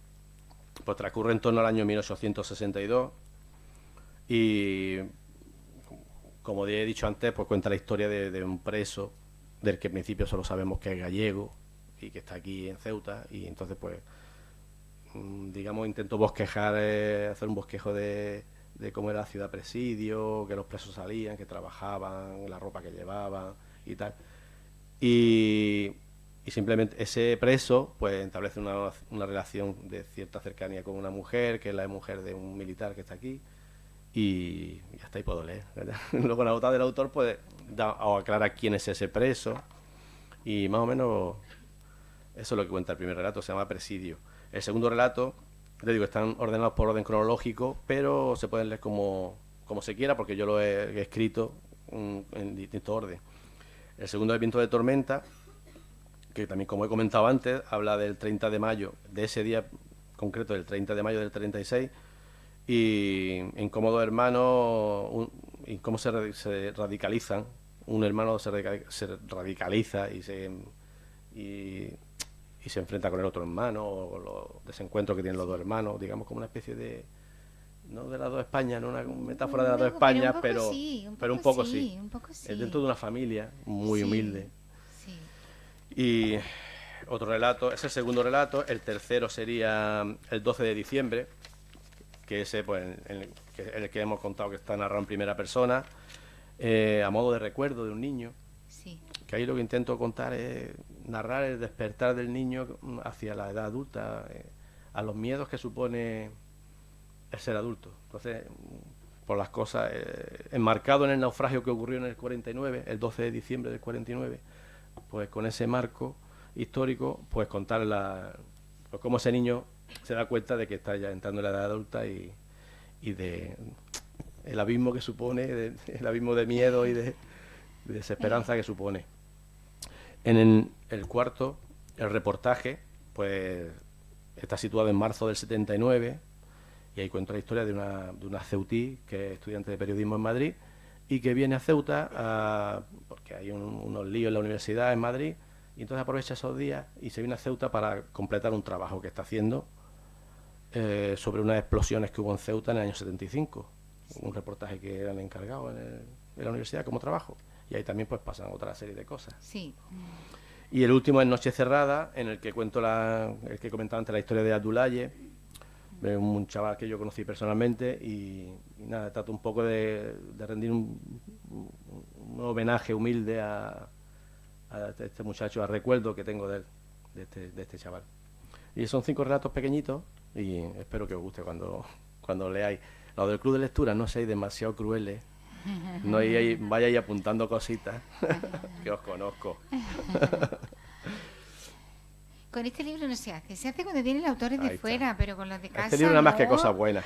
pues transcurre en torno al año 1862 y, como he dicho antes, pues cuenta la historia de un preso del que en principio solo sabemos que es gallego y que está aquí en Ceuta, y entonces pues digamos intento bosquejar, hacer un bosquejo de cómo era la ciudad presidio, que los presos salían, que trabajaban, la ropa que llevaban y tal. Y simplemente ese preso pues establece una relación de cierta cercanía con una mujer, que es la mujer de un militar que está aquí, y hasta ahí puedo leer, ¿verdad? Luego la nota del autor pues aclara quién es ese preso, y más o menos eso es lo que cuenta el primer relato, se llama Presidio. El segundo relato, te digo, están ordenados por orden cronológico, pero se pueden leer como se quiera, porque yo lo he escrito en distinto orden. El segundo es Viento de Tormenta, que también, como he comentado antes, habla del 30 de mayo, de ese día concreto, del 30 de mayo del 36, y en cómo dos hermanos, y cómo se radicalizan. Un hermano se radicaliza y se enfrenta con el otro hermano, o los desencuentros que tienen los dos hermanos, digamos como una especie de, no de las dos Españas, no una metáfora de las dos Españas, pero un poco sí. Es dentro de una familia muy humilde. Sí. Y otro relato, es el segundo relato. El tercero sería el 12 de diciembre, que ese pues el que hemos contado, que está narrado en primera persona, a modo de recuerdo de un niño. Sí. Que ahí lo que intento contar es narrar el despertar del niño hacia la edad adulta, a los miedos que supone el ser adulto. Entonces, por las cosas, enmarcado en el naufragio que ocurrió en el 49, el 12 de diciembre del 49, pues con ese marco histórico, pues contar pues cómo ese niño se da cuenta de que está ya entrando en la edad adulta, y de el abismo que supone, el abismo de miedo y de desesperanza que supone. En el cuarto, el reportaje, pues está situado en marzo del 79, y ahí cuento la historia de una ceutí que es estudiante de periodismo en Madrid y que viene a Ceuta porque hay unos líos en la universidad en Madrid, y entonces aprovecha esos días y se viene a Ceuta para completar un trabajo que está haciendo sobre unas explosiones que hubo en Ceuta en el año 75, un reportaje que eran encargados en la universidad como trabajo. Y ahí también pues pasan otra serie de cosas. Sí. Y el último es Noche Cerrada, en el que cuento el que comentaba antes, la historia de Abdulaye, un chaval que yo conocí personalmente, y nada, trato un poco de rendir un homenaje humilde a este muchacho, al recuerdo que tengo de él, de este chaval. Y son 5 relatos pequeñitos, y espero que os guste cuando leáis. Lo del club de lectura, no seáis demasiado crueles. No vayáis apuntando cositas, que os conozco. Con este libro no se hace cuando tiene el autor de Ahí fuera, está. pero con los de casa Este libro nada más que no. cosas buenas.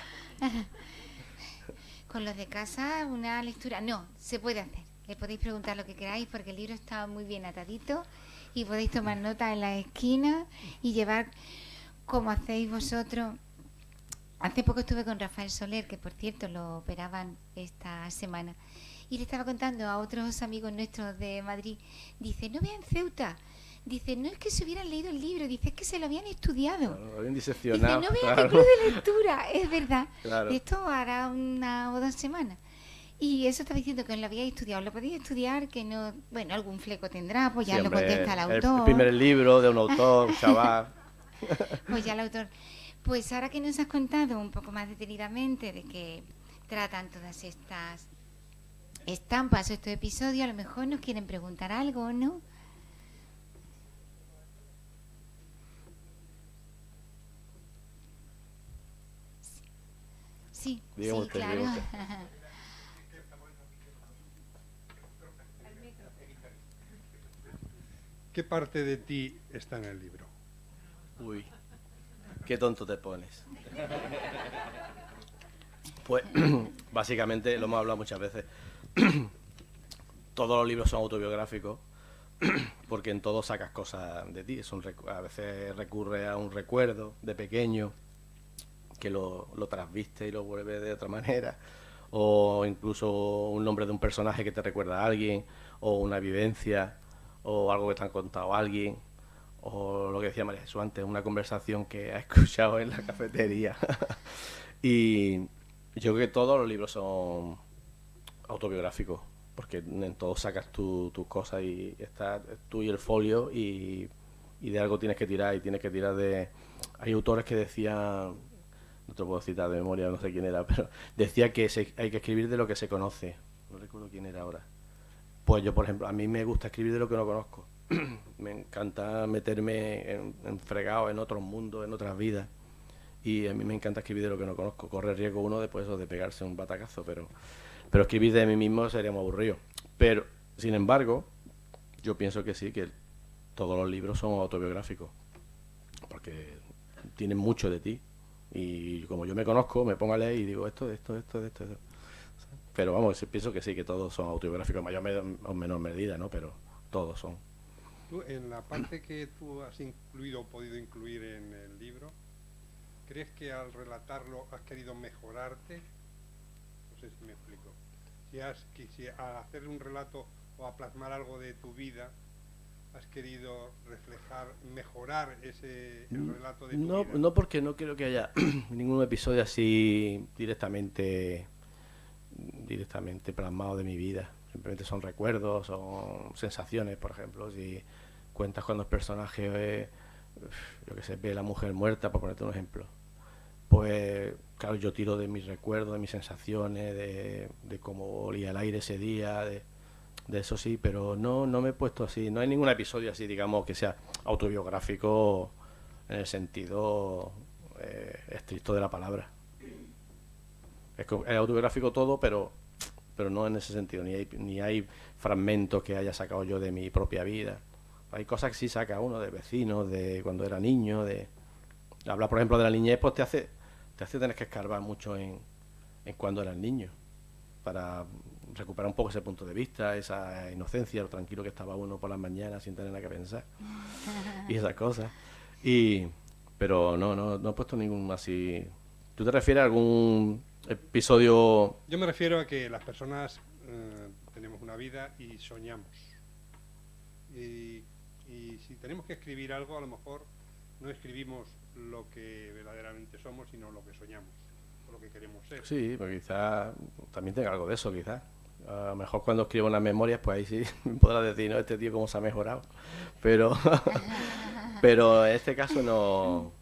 Con los de casa, una lectura. No, se puede hacer. Le podéis preguntar lo que queráis porque el libro está muy bien atadito y podéis tomar nota en la esquina y llevar como hacéis vosotros. Hace poco estuve con Rafael Soler, que por cierto lo operaban esta semana, y le estaba contando a otros amigos nuestros de Madrid. Dice, no vean Ceuta. Dice, no es que se hubieran leído el libro, dice, es que se lo habían estudiado. Claro, lo habían Dice, diseccionado. no vean claro. el club de lectura, es verdad. Claro. Esto hará 1 o 2 semanas. Y eso estaba diciendo que lo habíais estudiado. Lo podéis estudiar, que no... Bueno, algún fleco tendrá, pues ya Sí, lo hombre, contesta el autor. El primer libro de un autor, un chaval. Pues ya el autor. Pues ahora que nos has contado un poco más detenidamente de que tratan todas estas estampas o estos episodios, a lo mejor nos quieren preguntar algo, ¿no? Sí, Diga sí, usted, claro. diga usted. ¿Qué parte de ti está en el libro? Uy, qué tonto te pones. Pues, básicamente, lo hemos hablado muchas veces, todos los libros son autobiográficos, porque en todos sacas cosas de ti. A veces recurre a un recuerdo de pequeño, que lo trasviste y lo vuelve de otra manera, o incluso un nombre de un personaje que te recuerda a alguien, o una vivencia, o algo que te han contado a alguien, o lo que decía María Jesús antes, una conversación que has escuchado en la cafetería. Y yo creo que todos los libros son autobiográficos, porque en todos sacas tus cosas y estás tú y el folio y de algo tienes que tirar, y tienes que tirar de... Hay autores que decían, no te puedo citar de memoria, no sé quién era, pero decía que hay que escribir de lo que se conoce. No recuerdo quién era ahora. Pues yo, por ejemplo, a mí me gusta escribir de lo que no conozco. Me encanta meterme en fregado en otros mundos, en otras vidas. Y a mí me encanta escribir de lo que no conozco. Corre riesgo uno después de pegarse un batacazo, pero escribir de mí mismo sería muy aburrido. Pero, sin embargo, yo pienso que sí, que todos los libros son autobiográficos, porque tienen mucho de ti. Y como yo me conozco, me pongo a leer y digo esto. Pero vamos, pienso que sí, que todos son autobiográficos, mayor o menor medida, ¿no? Pero todos son. Tú, en la parte que tú has incluido o podido incluir en el libro, ¿crees que al relatarlo has querido mejorarte? No sé si me explico. Si al hacer un relato o a plasmar algo de tu vida, has querido reflejar, mejorar el relato de tu vida. No, porque no creo que haya ningún episodio así directamente plasmado de mi vida. Simplemente son recuerdos, son sensaciones. Por ejemplo, si cuentas cuando el personaje yo que sé, ve a la mujer muerta, por ponerte un ejemplo, pues claro, yo tiro de mis recuerdos, de mis sensaciones, de cómo olía el aire ese día, de eso sí, pero no me he puesto así. No hay ningún episodio así, digamos, que sea autobiográfico en el sentido estricto de la palabra. Es autobiográfico todo, pero no en ese sentido. Ni hay fragmentos que haya sacado yo de mi propia vida. Hay cosas que sí saca uno de vecinos, de cuando era niño, de hablar, por ejemplo, de la niñez, pues te hace tener que escarbar mucho en cuando eras niño, para recuperar un poco ese punto de vista, esa inocencia, lo tranquilo que estaba uno por las mañanas sin tener nada que pensar y esas cosas. Pero no he puesto ningún así. ¿Tú te refieres a algún episodio? Yo me refiero a que las personas tenemos una vida y soñamos. Y si tenemos que escribir algo, a lo mejor no escribimos lo que verdaderamente somos, sino lo que soñamos, o lo que queremos ser. Sí, porque quizás también tenga algo de eso, quizás. A lo mejor cuando escribo unas memorias, pues ahí sí me podrá decir, no, este tío cómo se ha mejorado. Pero en este caso no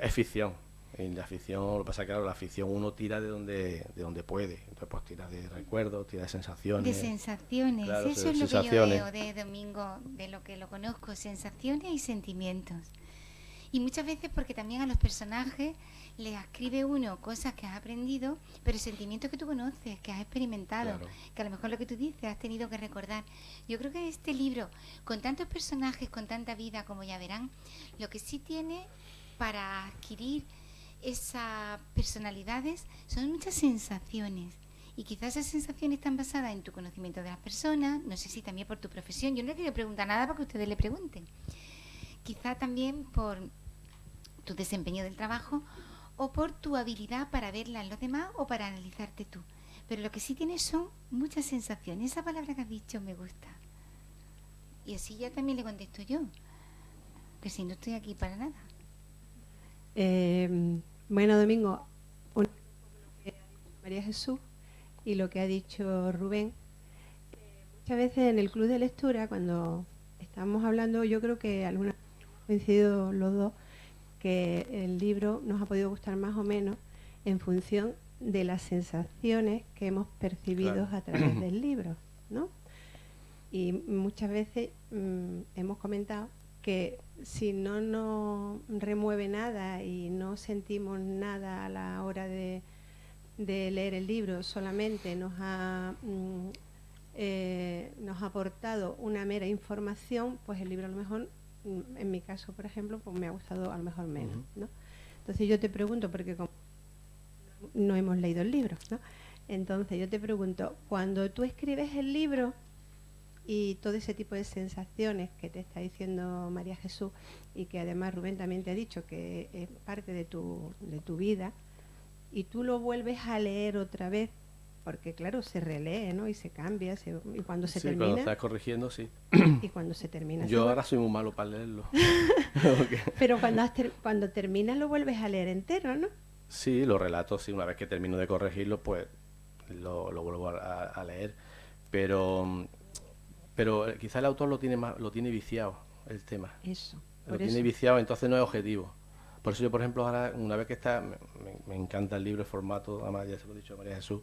es ficción. En la ficción, lo que pasa es que claro, la ficción uno tira de donde puede. Entonces pues tira de recuerdos, tira de sensaciones. De sensaciones, Claro, eso es lo que sensaciones. yo veo de Domingo, de lo que lo conozco, sensaciones y sentimientos. Y muchas veces porque también a los personajes les escribe uno cosas que has aprendido, pero sentimientos que tú conoces, que has experimentado, Claro. que a lo mejor lo que tú dices has tenido que recordar. Yo creo que este libro, con tantos personajes, con tanta vida, como ya verán, lo que sí tiene para adquirir esas personalidades son muchas sensaciones. Y quizás esas sensaciones están basadas en tu conocimiento de las personas, no sé si también por tu profesión. Yo no le quiero preguntar nada para que ustedes le pregunten. Quizá también por tu desempeño del trabajo o por tu habilidad para verla en los demás o para analizarte tú. Pero lo que sí tienes son muchas sensaciones. Esa palabra que has dicho me gusta. Y así ya también le contesto yo, que si no estoy aquí para nada. Bueno, Domingo, lo que ha dicho María Jesús y lo que ha dicho Rubén, muchas veces en el club de lectura, cuando estamos hablando, yo creo que alguna vez hemos coincidido los dos, que el libro nos ha podido gustar más o menos en función de las sensaciones que hemos percibido a través del libro, ¿no? Y muchas veces hemos comentado que si no nos remueve nada y no sentimos nada a la hora de leer el libro, solamente nos ha aportado una mera información, pues el libro a lo mejor, en mi caso, por ejemplo, pues me ha gustado a lo mejor menos, ¿no? Entonces yo te pregunto, porque como no hemos leído el libro, ¿no? Entonces yo te pregunto, cuando tú escribes el libro y todo ese tipo de sensaciones que te está diciendo María Jesús y que además Rubén también te ha dicho que es parte de tu vida, y tú lo vuelves a leer otra vez, porque claro, se relee, ¿no? Y se cambia, y cuando se termina... cuando estás corrigiendo, sí. Y cuando se termina... Yo ahora soy muy malo para leerlo. Pero cuando terminas lo vuelves a leer entero, ¿no? Sí, los relatos, sí, una vez que termino de corregirlo, pues lo vuelvo a leer. Pero quizá el autor lo tiene viciado, el tema. Eso. Lo tiene viciado, entonces no es objetivo. Por eso yo, por ejemplo, ahora, una vez que está, me encanta el libro, el formato, además ya se lo he dicho a María Jesús,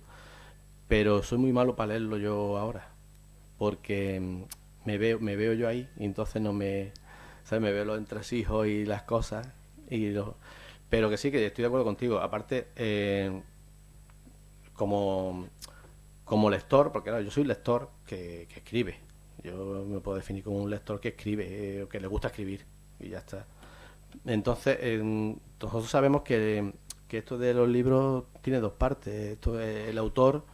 pero soy muy malo para leerlo yo ahora, porque me veo yo ahí, y entonces no ¿sabes? Me veo los entresijos y las cosas, pero que sí, que estoy de acuerdo contigo. Aparte, como lector, porque claro, yo soy lector que escribe. Yo me puedo definir como un lector que escribe, que le gusta escribir, y ya está. Entonces, nosotros sabemos que esto de los libros tiene dos partes. El autor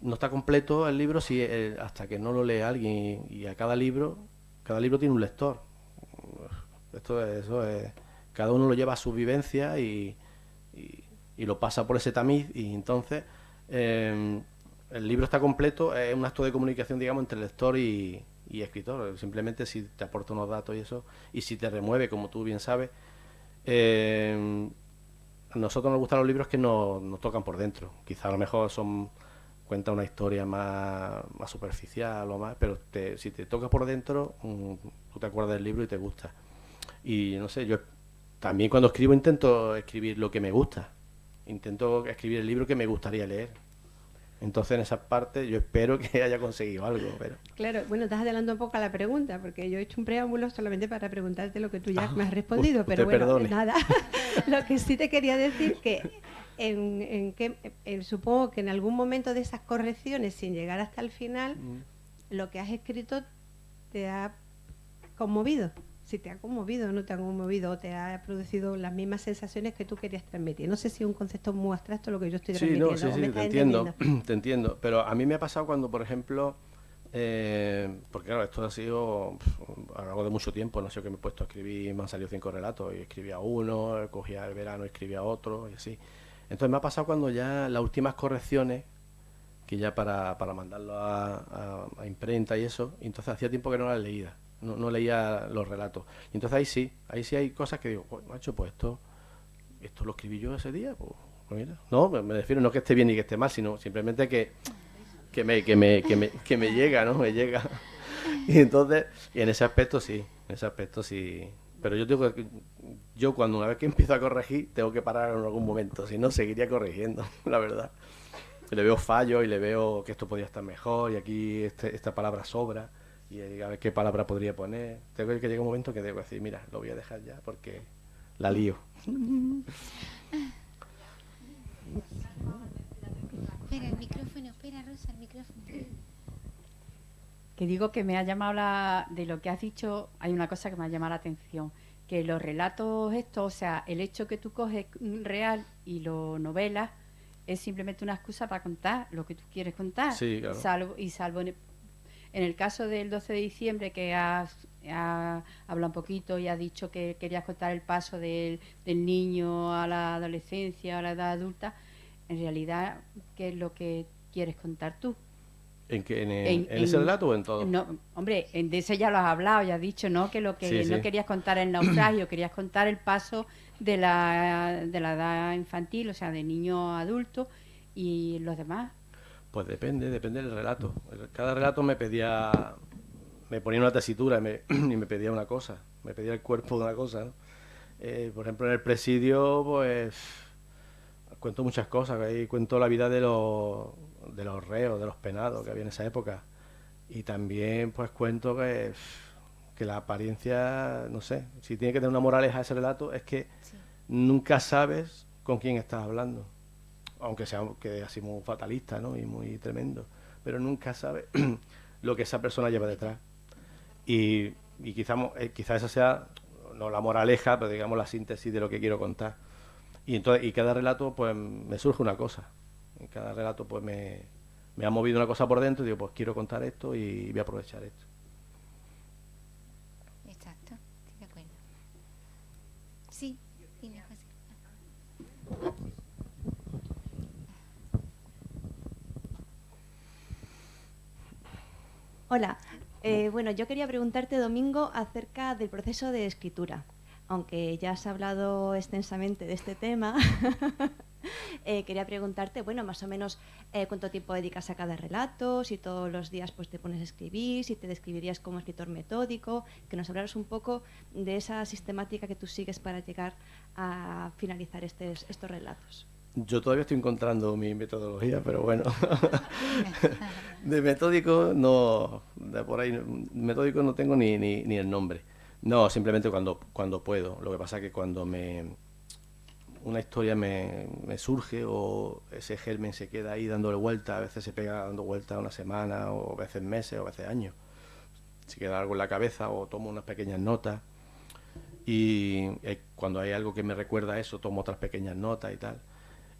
no está completo el libro hasta que no lo lee alguien, y a cada libro tiene un lector. Eso es, cada uno lo lleva a su vivencia y lo pasa por ese tamiz, y entonces el libro está completo, es un acto de comunicación, digamos, entre lector y escritor. Simplemente si te aporta unos datos y eso, y si te remueve, como tú bien sabes. A nosotros nos gustan los libros que nos tocan por dentro. Quizá a lo mejor cuenta una historia más superficial o más, pero si te toca por dentro, tú te acuerdas del libro y te gusta. Y no sé, yo también cuando escribo intento escribir lo que me gusta. Intento escribir el libro que me gustaría leer. Entonces, en esa parte, yo espero que haya conseguido algo. Pero... Claro, bueno, estás adelantando un poco a la pregunta, porque yo he hecho un preámbulo solamente para preguntarte lo que tú ya me has respondido, pero bueno, perdone. Nada. Lo que sí te quería decir que supongo que en algún momento de esas correcciones, sin llegar hasta el final, lo que has escrito te ha conmovido. Si te ha conmovido o no te ha conmovido, o te ha producido las mismas sensaciones que tú querías transmitir. No sé si es un concepto muy abstracto lo que yo estoy transmitiendo. Sí, te entiendo. Pero a mí me ha pasado cuando, por ejemplo, porque claro, esto ha sido a lo largo de mucho tiempo, no sé, que me he puesto a escribir, me han salido 5 relatos, y escribía uno, cogía el verano, escribía otro, y así. Entonces me ha pasado cuando ya las últimas correcciones, que ya para mandarlo a imprenta y eso, y entonces hacía tiempo que no las leía. No leía los relatos. Y entonces ahí sí hay cosas que digo, pues, macho, pues esto lo escribí yo ese día, pues mira. No, me refiero no que esté bien ni que esté mal, sino simplemente que me llega, ¿no? Me llega. Y entonces, en ese aspecto sí. Pero yo digo que yo cuando una vez que empiezo a corregir, tengo que parar en algún momento, si no seguiría corrigiendo, la verdad. Le veo fallos y le veo que esto podría estar mejor, y aquí esta palabra sobra. Y a ver qué palabra podría poner. Tengo que llegar un momento que debo decir, mira, lo voy a dejar ya porque la lío. Espera, el micrófono, Rosa, el micrófono. Que digo que me ha llamado de lo que has dicho, hay una cosa que me ha llamado la atención, que los relatos estos, o sea, el hecho que tú coges real y lo novelas, es simplemente una excusa para contar lo que tú quieres contar. Sí, claro. Salvo en el caso del 12 de diciembre, que has hablado un poquito y has dicho que querías contar el paso del niño a la adolescencia, a la edad adulta, en realidad, ¿qué es lo que quieres contar tú? ¿En ese relato o en todo? No, hombre, de eso ya lo has hablado, ya has dicho, ¿no? Que lo que Sí, no sí. querías contar el naufragio, querías contar el paso de la edad infantil, o sea, de niño a adulto, y los demás. Pues depende del relato. Cada relato me ponía una tesitura y me pedía una cosa, me pedía el cuerpo de una cosa, ¿no? Por ejemplo, en el presidio, pues cuento muchas cosas, ahí cuento la vida de los reos, de los penados que había en esa época. Y también pues cuento que la apariencia, no sé, si tiene que tener una moraleja ese relato, es que Sí. nunca sabes con quién estás hablando. Aunque sea que así muy fatalista, ¿no? Y muy tremendo. Pero nunca sabes lo que esa persona lleva detrás. Y quizá esa sea, no la moraleja, pero digamos la síntesis de lo que quiero contar. Y cada relato, pues me surge una cosa. En cada relato, pues me ha movido una cosa por dentro y digo, pues quiero contar esto y voy a aprovechar esto. Exacto, estoy de acuerdo. Sí, dime, José. Hola, bueno, yo quería preguntarte, Domingo, acerca del proceso de escritura. Aunque ya has hablado extensamente de este tema, quería preguntarte, bueno, más o menos cuánto tiempo dedicas a cada relato, si todos los días pues te pones a escribir, si te describirías como escritor metódico, que nos hablaras un poco de esa sistemática que tú sigues para llegar a finalizar estos relatos. Yo todavía estoy encontrando mi metodología, pero bueno. De metódico no, de por ahí, metódico no tengo ni el nombre. No, simplemente cuando puedo. Lo que pasa es que cuando una historia me surge o ese germen se queda ahí dándole vuelta, a veces se pega dando vuelta una semana, o a veces meses, o a veces años. Se queda algo en la cabeza o tomo unas pequeñas notas y cuando hay algo que me recuerda a eso, tomo otras pequeñas notas y tal.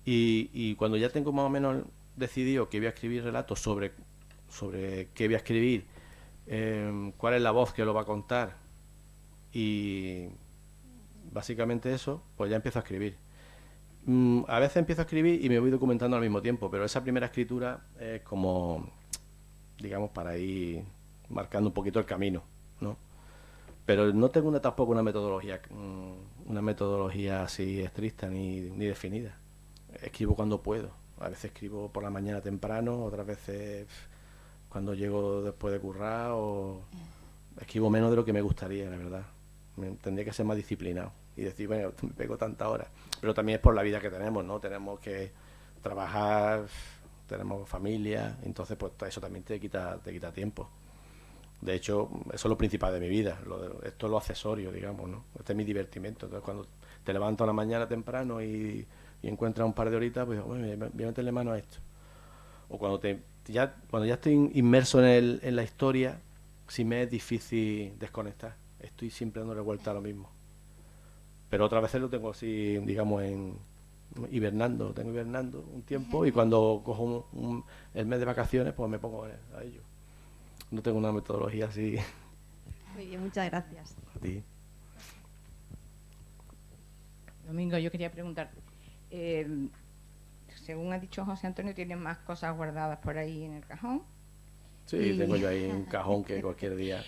Y cuando ya tengo más o menos decidido que voy a escribir relatos sobre qué voy a escribir, cuál es la voz que lo va a contar y básicamente eso, pues ya empiezo a escribir. A veces empiezo a escribir y me voy documentando al mismo tiempo, pero esa primera escritura es como, digamos, para ir marcando un poquito el camino, ¿no? Pero no tengo tampoco una metodología así estricta ni definida. Escribo cuando puedo. A veces escribo por la mañana temprano, otras veces cuando llego después de currar, o escribo menos de lo que me gustaría, la verdad. Tendría que ser más disciplinado y decir, bueno, me pego tantas horas. Pero también es por la vida que tenemos, ¿no? Tenemos que trabajar, tenemos familia, entonces pues eso también te quita tiempo. De hecho, eso es lo principal de mi vida, esto es lo accesorio, digamos, ¿no? Este es mi divertimento. Entonces cuando te levantas una mañana temprano y encuentras un par de horitas, pues bueno, voy a meterle mano a esto. O cuando ya estoy inmerso en la historia, sí me es difícil desconectar. Estoy siempre dándole vuelta a lo mismo. Pero otras veces lo tengo así, digamos, hibernando un tiempo, y cuando cojo el mes de vacaciones, pues me pongo a ello. No tengo una metodología así. Muy bien, muchas gracias. A ti. Domingo, yo quería preguntarte, según ha dicho José Antonio, tienes más cosas guardadas por ahí en el cajón. Sí, tengo yo ahí un cajón que cualquier día...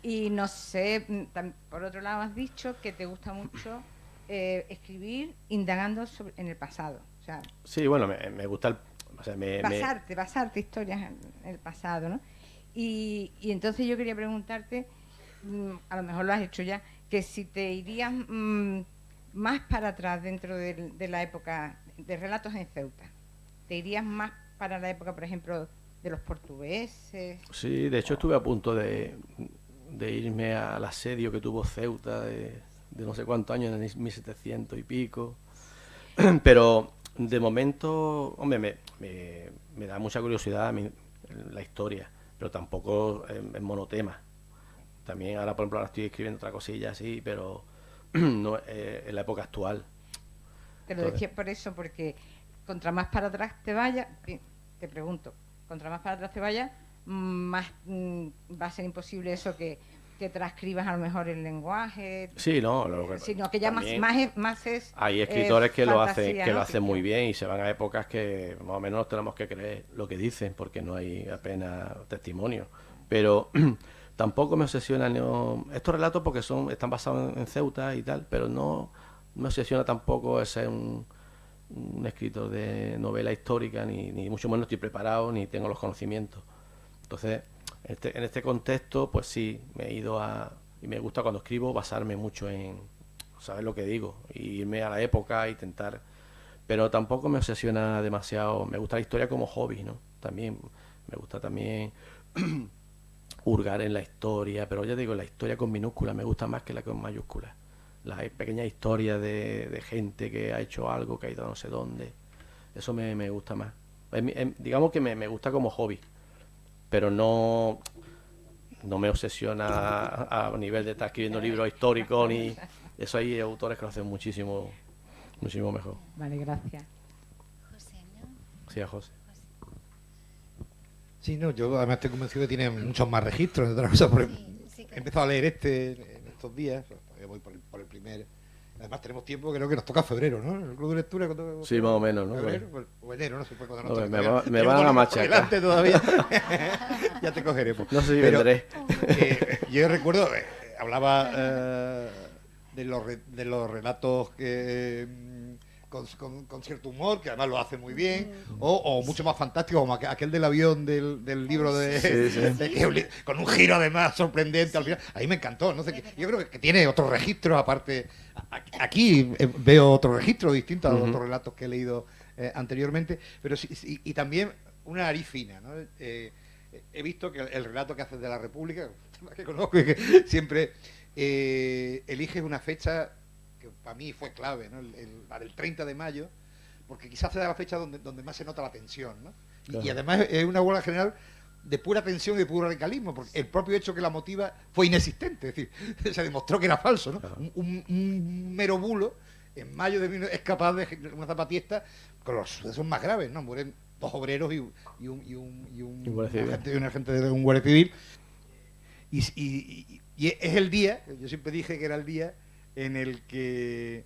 Y no sé, por otro lado has dicho que te gusta mucho escribir indagando en el pasado. O sea, Sí, bueno, me gusta o sea, basarte historias en el pasado, ¿no? Y entonces yo quería preguntarte, a lo mejor lo has hecho ya, que si te irías más para atrás dentro de la época de relatos en Ceuta, te irías más para la época, por ejemplo, de los portugueses. Sí, de hecho estuve a punto de irme al asedio que tuvo Ceuta de no sé cuántos años, en el 1700 y pico. Pero de momento, hombre, me da mucha curiosidad la historia, pero tampoco en monotema. También ahora, por ejemplo, ahora estoy escribiendo otra cosilla así, pero no en la época actual. Te lo decía por eso, porque contra más para atrás te vayas, te pregunto, contra más para atrás te vayas, más va a ser imposible eso que transcribas a lo mejor el lenguaje. Sí, no, sino que ya más es hay escritores que lo hacen, fantasía, ¿no? lo hacen muy bien y se van a épocas que más o menos nos tenemos que creer lo que dicen porque no hay apenas testimonio. Pero tampoco me obsesiona estos relatos porque están basados en Ceuta y tal, pero no me obsesiona tampoco el ser un escritor de novela histórica, ni mucho menos estoy preparado ni tengo los conocimientos. Entonces, en este contexto, pues sí, me he ido y me gusta cuando escribo basarme mucho en saber lo que digo, y irme a la época e intentar, pero tampoco me obsesiona demasiado. Me gusta la historia como hobby, ¿no? También me gusta también hurgar en la historia, pero ya digo, la historia con minúsculas me gusta más que la con mayúsculas. Las pequeñas historias de gente que ha hecho algo, que ha ido a no sé dónde, eso me gusta más. Digamos que me gusta como hobby, pero no me obsesiona a nivel de estar escribiendo libros históricos, ni eso. Hay autores que lo hacen muchísimo mejor. Vale, gracias. José, ¿no? Sí, a José. Sí, no, yo además estoy convencido que tiene muchos más registros, de otras cosas. He empezado a leer en estos días, todavía voy por el primer. Además tenemos tiempo, creo que nos toca febrero, ¿no? El club de lectura. Sí, más o menos, ¿no? Febrero, o enero, no sé cuándo nos No, toca. me van a machacar. Adelante todavía. Ya te cogeremos. No sé si Pero, vendré. Yo recuerdo, hablaba de los relatos que con cierto humor, que además lo hace muy bien, o mucho más fantástico, como aquel del avión del libro con un giro además sorprendente al final. A mí me encantó, no sé, yo creo que tiene otros registros aparte. Aquí veo otros registros distintos a los otros relatos que he leído anteriormente, pero sí, y también una nariz fina, ¿no? He visto que el relato que haces de la República, que conozco y que siempre eliges una fecha que para mí fue clave, ¿no? La del 30 de mayo, porque quizás sea la fecha donde más se nota la tensión, ¿no? Claro. Y además es una huelga general de pura tensión y de puro radicalismo, porque el propio hecho que la motiva fue inexistente, es decir, se demostró que era falso, ¿no? Claro. Un mero bulo, en mayo de 19 es capaz de una zapatista con los sucesos más graves, ¿no? Mueren 2 obreros y un agente de un guardia civil. Y es el día, yo siempre dije que era el día en el que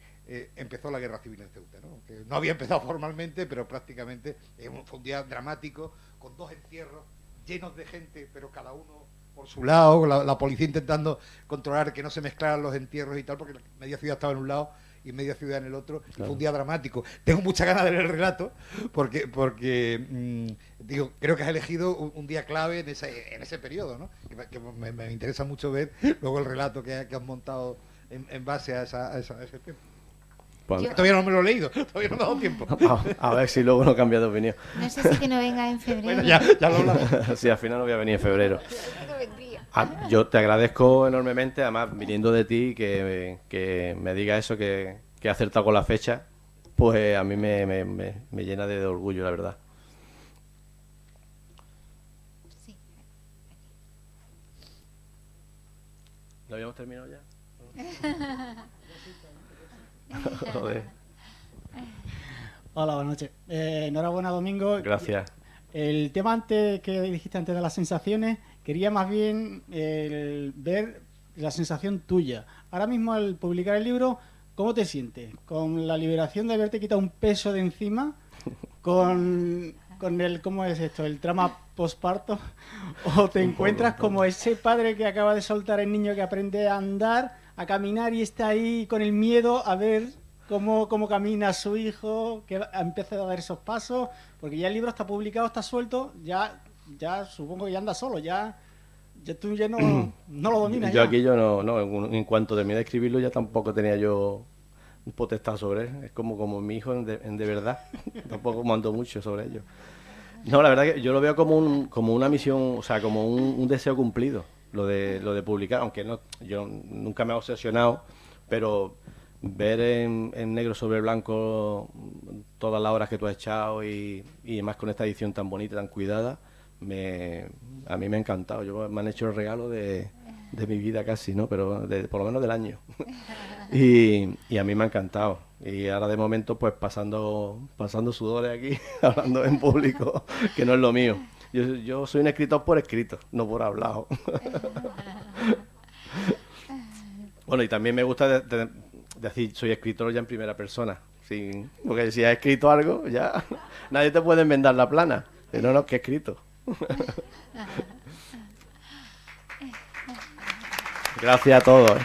empezó la guerra civil en Ceuta, ¿no? Que no había empezado formalmente, pero prácticamente fue un día dramático, con 2 entierros llenos de gente, pero cada uno por su lado, la policía intentando controlar que no se mezclaran los entierros y tal, porque media ciudad estaba en un lado y media ciudad en el otro, claro. Y fue un día dramático. Tengo muchas ganas de leer el relato, porque digo, creo que has elegido un día clave en ese periodo, ¿no? Que me interesa mucho ver luego el relato que has montado en base a ese tiempo. Bueno, todavía no me lo he leído, todavía no me ha dado tiempo. A ver si luego no cambia de opinión. No sé si que no venga en febrero. Bueno, ya lo hablamos. Sí, al final no voy a venir en febrero. Yo te agradezco enormemente, además viniendo de ti, que me diga eso, que he acertado con la fecha, pues a mí me llena de orgullo, la verdad. Sí. ¿Lo habíamos terminado ya? Joder. Hola, buenas noches. Enhorabuena, Domingo. Gracias. El tema que dijiste antes de las sensaciones, quería más bien ver la sensación tuya. Ahora mismo, al publicar el libro, ¿cómo te sientes? ¿Con la liberación de haberte quitado un peso de encima? ¿Con el, cómo es esto, el trama posparto? ¿O te encuentras como ese padre que acaba de soltar el niño que aprende a andar, a caminar y está ahí con el miedo a ver cómo camina su hijo, que empieza a dar esos pasos? Porque ya el libro está publicado, está suelto, ya supongo que ya anda solo, ya tú ya no lo dominas. Yo aquí en cuanto terminé de escribirlo ya tampoco tenía yo un potestad sobre él. Es como mi hijo en de verdad. Tampoco mando mucho sobre ello. No, la verdad que yo lo veo como una misión, o sea, como un deseo cumplido, lo de publicar, aunque yo nunca me he obsesionado, pero ver en negro sobre blanco todas las horas que tú has echado y además con esta edición tan bonita, tan cuidada, a mí me ha encantado. Me han hecho el regalo de de mi vida casi, ¿no? Pero por lo menos del año. Y a mí me ha encantado. Y ahora de momento pues pasando sudores aquí, hablando en público, que no es lo mío. Yo soy un escritor por escrito, no por hablado. Bueno, y también me gusta decir soy escritor ya en primera persona. Sí, porque si has escrito algo, ya nadie te puede enmendar la plana. Pero no, que he escrito. Gracias a todos.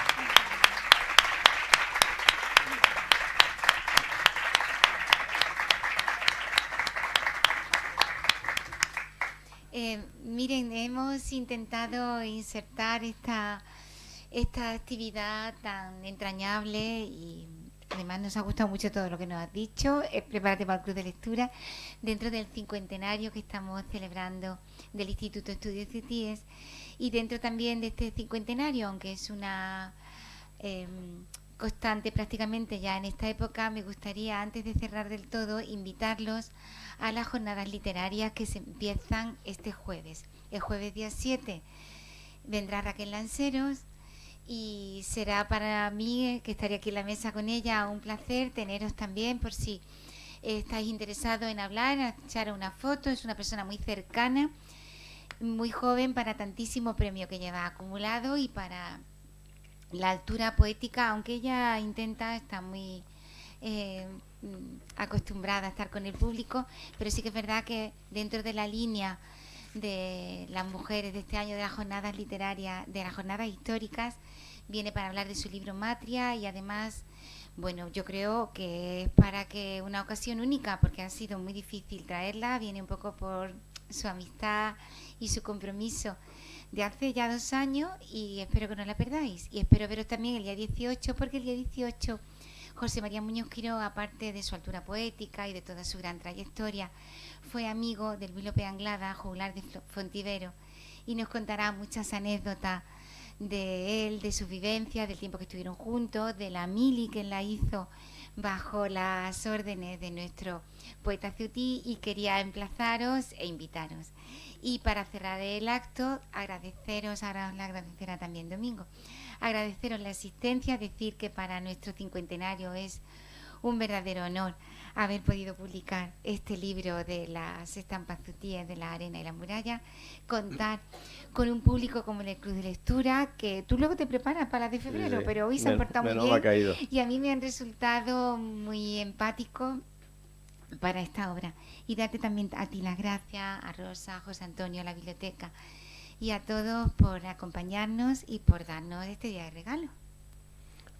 Miren, hemos intentado insertar esta actividad tan entrañable y además nos ha gustado mucho todo lo que nos has dicho. Prepárate para el Club de Lectura dentro del 50º que estamos celebrando del Instituto Estudios Cities y dentro también de este 50º, aunque es una constante prácticamente ya en esta época, me gustaría antes de cerrar del todo invitarlos a las jornadas literarias que se empiezan este jueves. El jueves día 7 vendrá Raquel Lanceros y será para mí, que estaré aquí en la mesa con ella, un placer teneros también por si estáis interesados en hablar, en echar una foto. Es una persona muy cercana, muy joven para tantísimo premio que lleva acumulado y para la altura poética, aunque ella intenta, está muy acostumbrada a estar con el público, pero sí que es verdad que dentro de la línea de las mujeres de este año de las jornadas literarias, de las jornadas históricas, viene para hablar de su libro Matria y además, bueno, yo creo que es para que una ocasión única, porque ha sido muy difícil traerla, viene un poco por su amistad y su compromiso de hace ya 2 años y espero que no la perdáis. Y espero veros también el día 18, porque el día 18 José María Muñoz Quiró, aparte de su altura poética y de toda su gran trayectoria, fue amigo del Luis López Anglada, juglar de Fontivero, y nos contará muchas anécdotas de él, de sus vivencias, del tiempo que estuvieron juntos, de la mili que la hizo bajo las órdenes de nuestro poeta ciutí, y quería emplazaros e invitaros. Y para cerrar el acto, agradeceros, ahora os la agradecerá también Domingo, agradeceros la asistencia, decir que para nuestro 50º es un verdadero honor haber podido publicar este libro de las estampas ciutíes de la arena y la muralla, contar con un público como el Club de Lectura, que tú luego te preparas para las de febrero, Sí. pero hoy se han portado muy me ha bien caído. y a mí me han resultado muy empáticos para esta obra. Y darte también a ti las gracias, a Rosa, a José Antonio, a la biblioteca y a todos por acompañarnos y por darnos este día de regalo.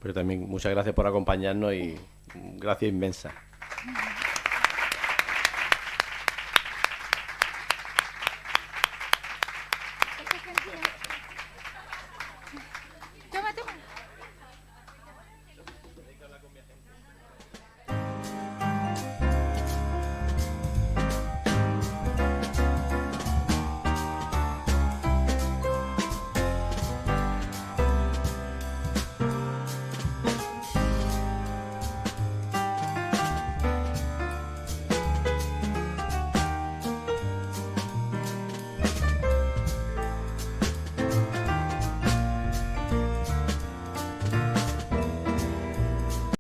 Pero también muchas gracias por acompañarnos y gracias inmensa.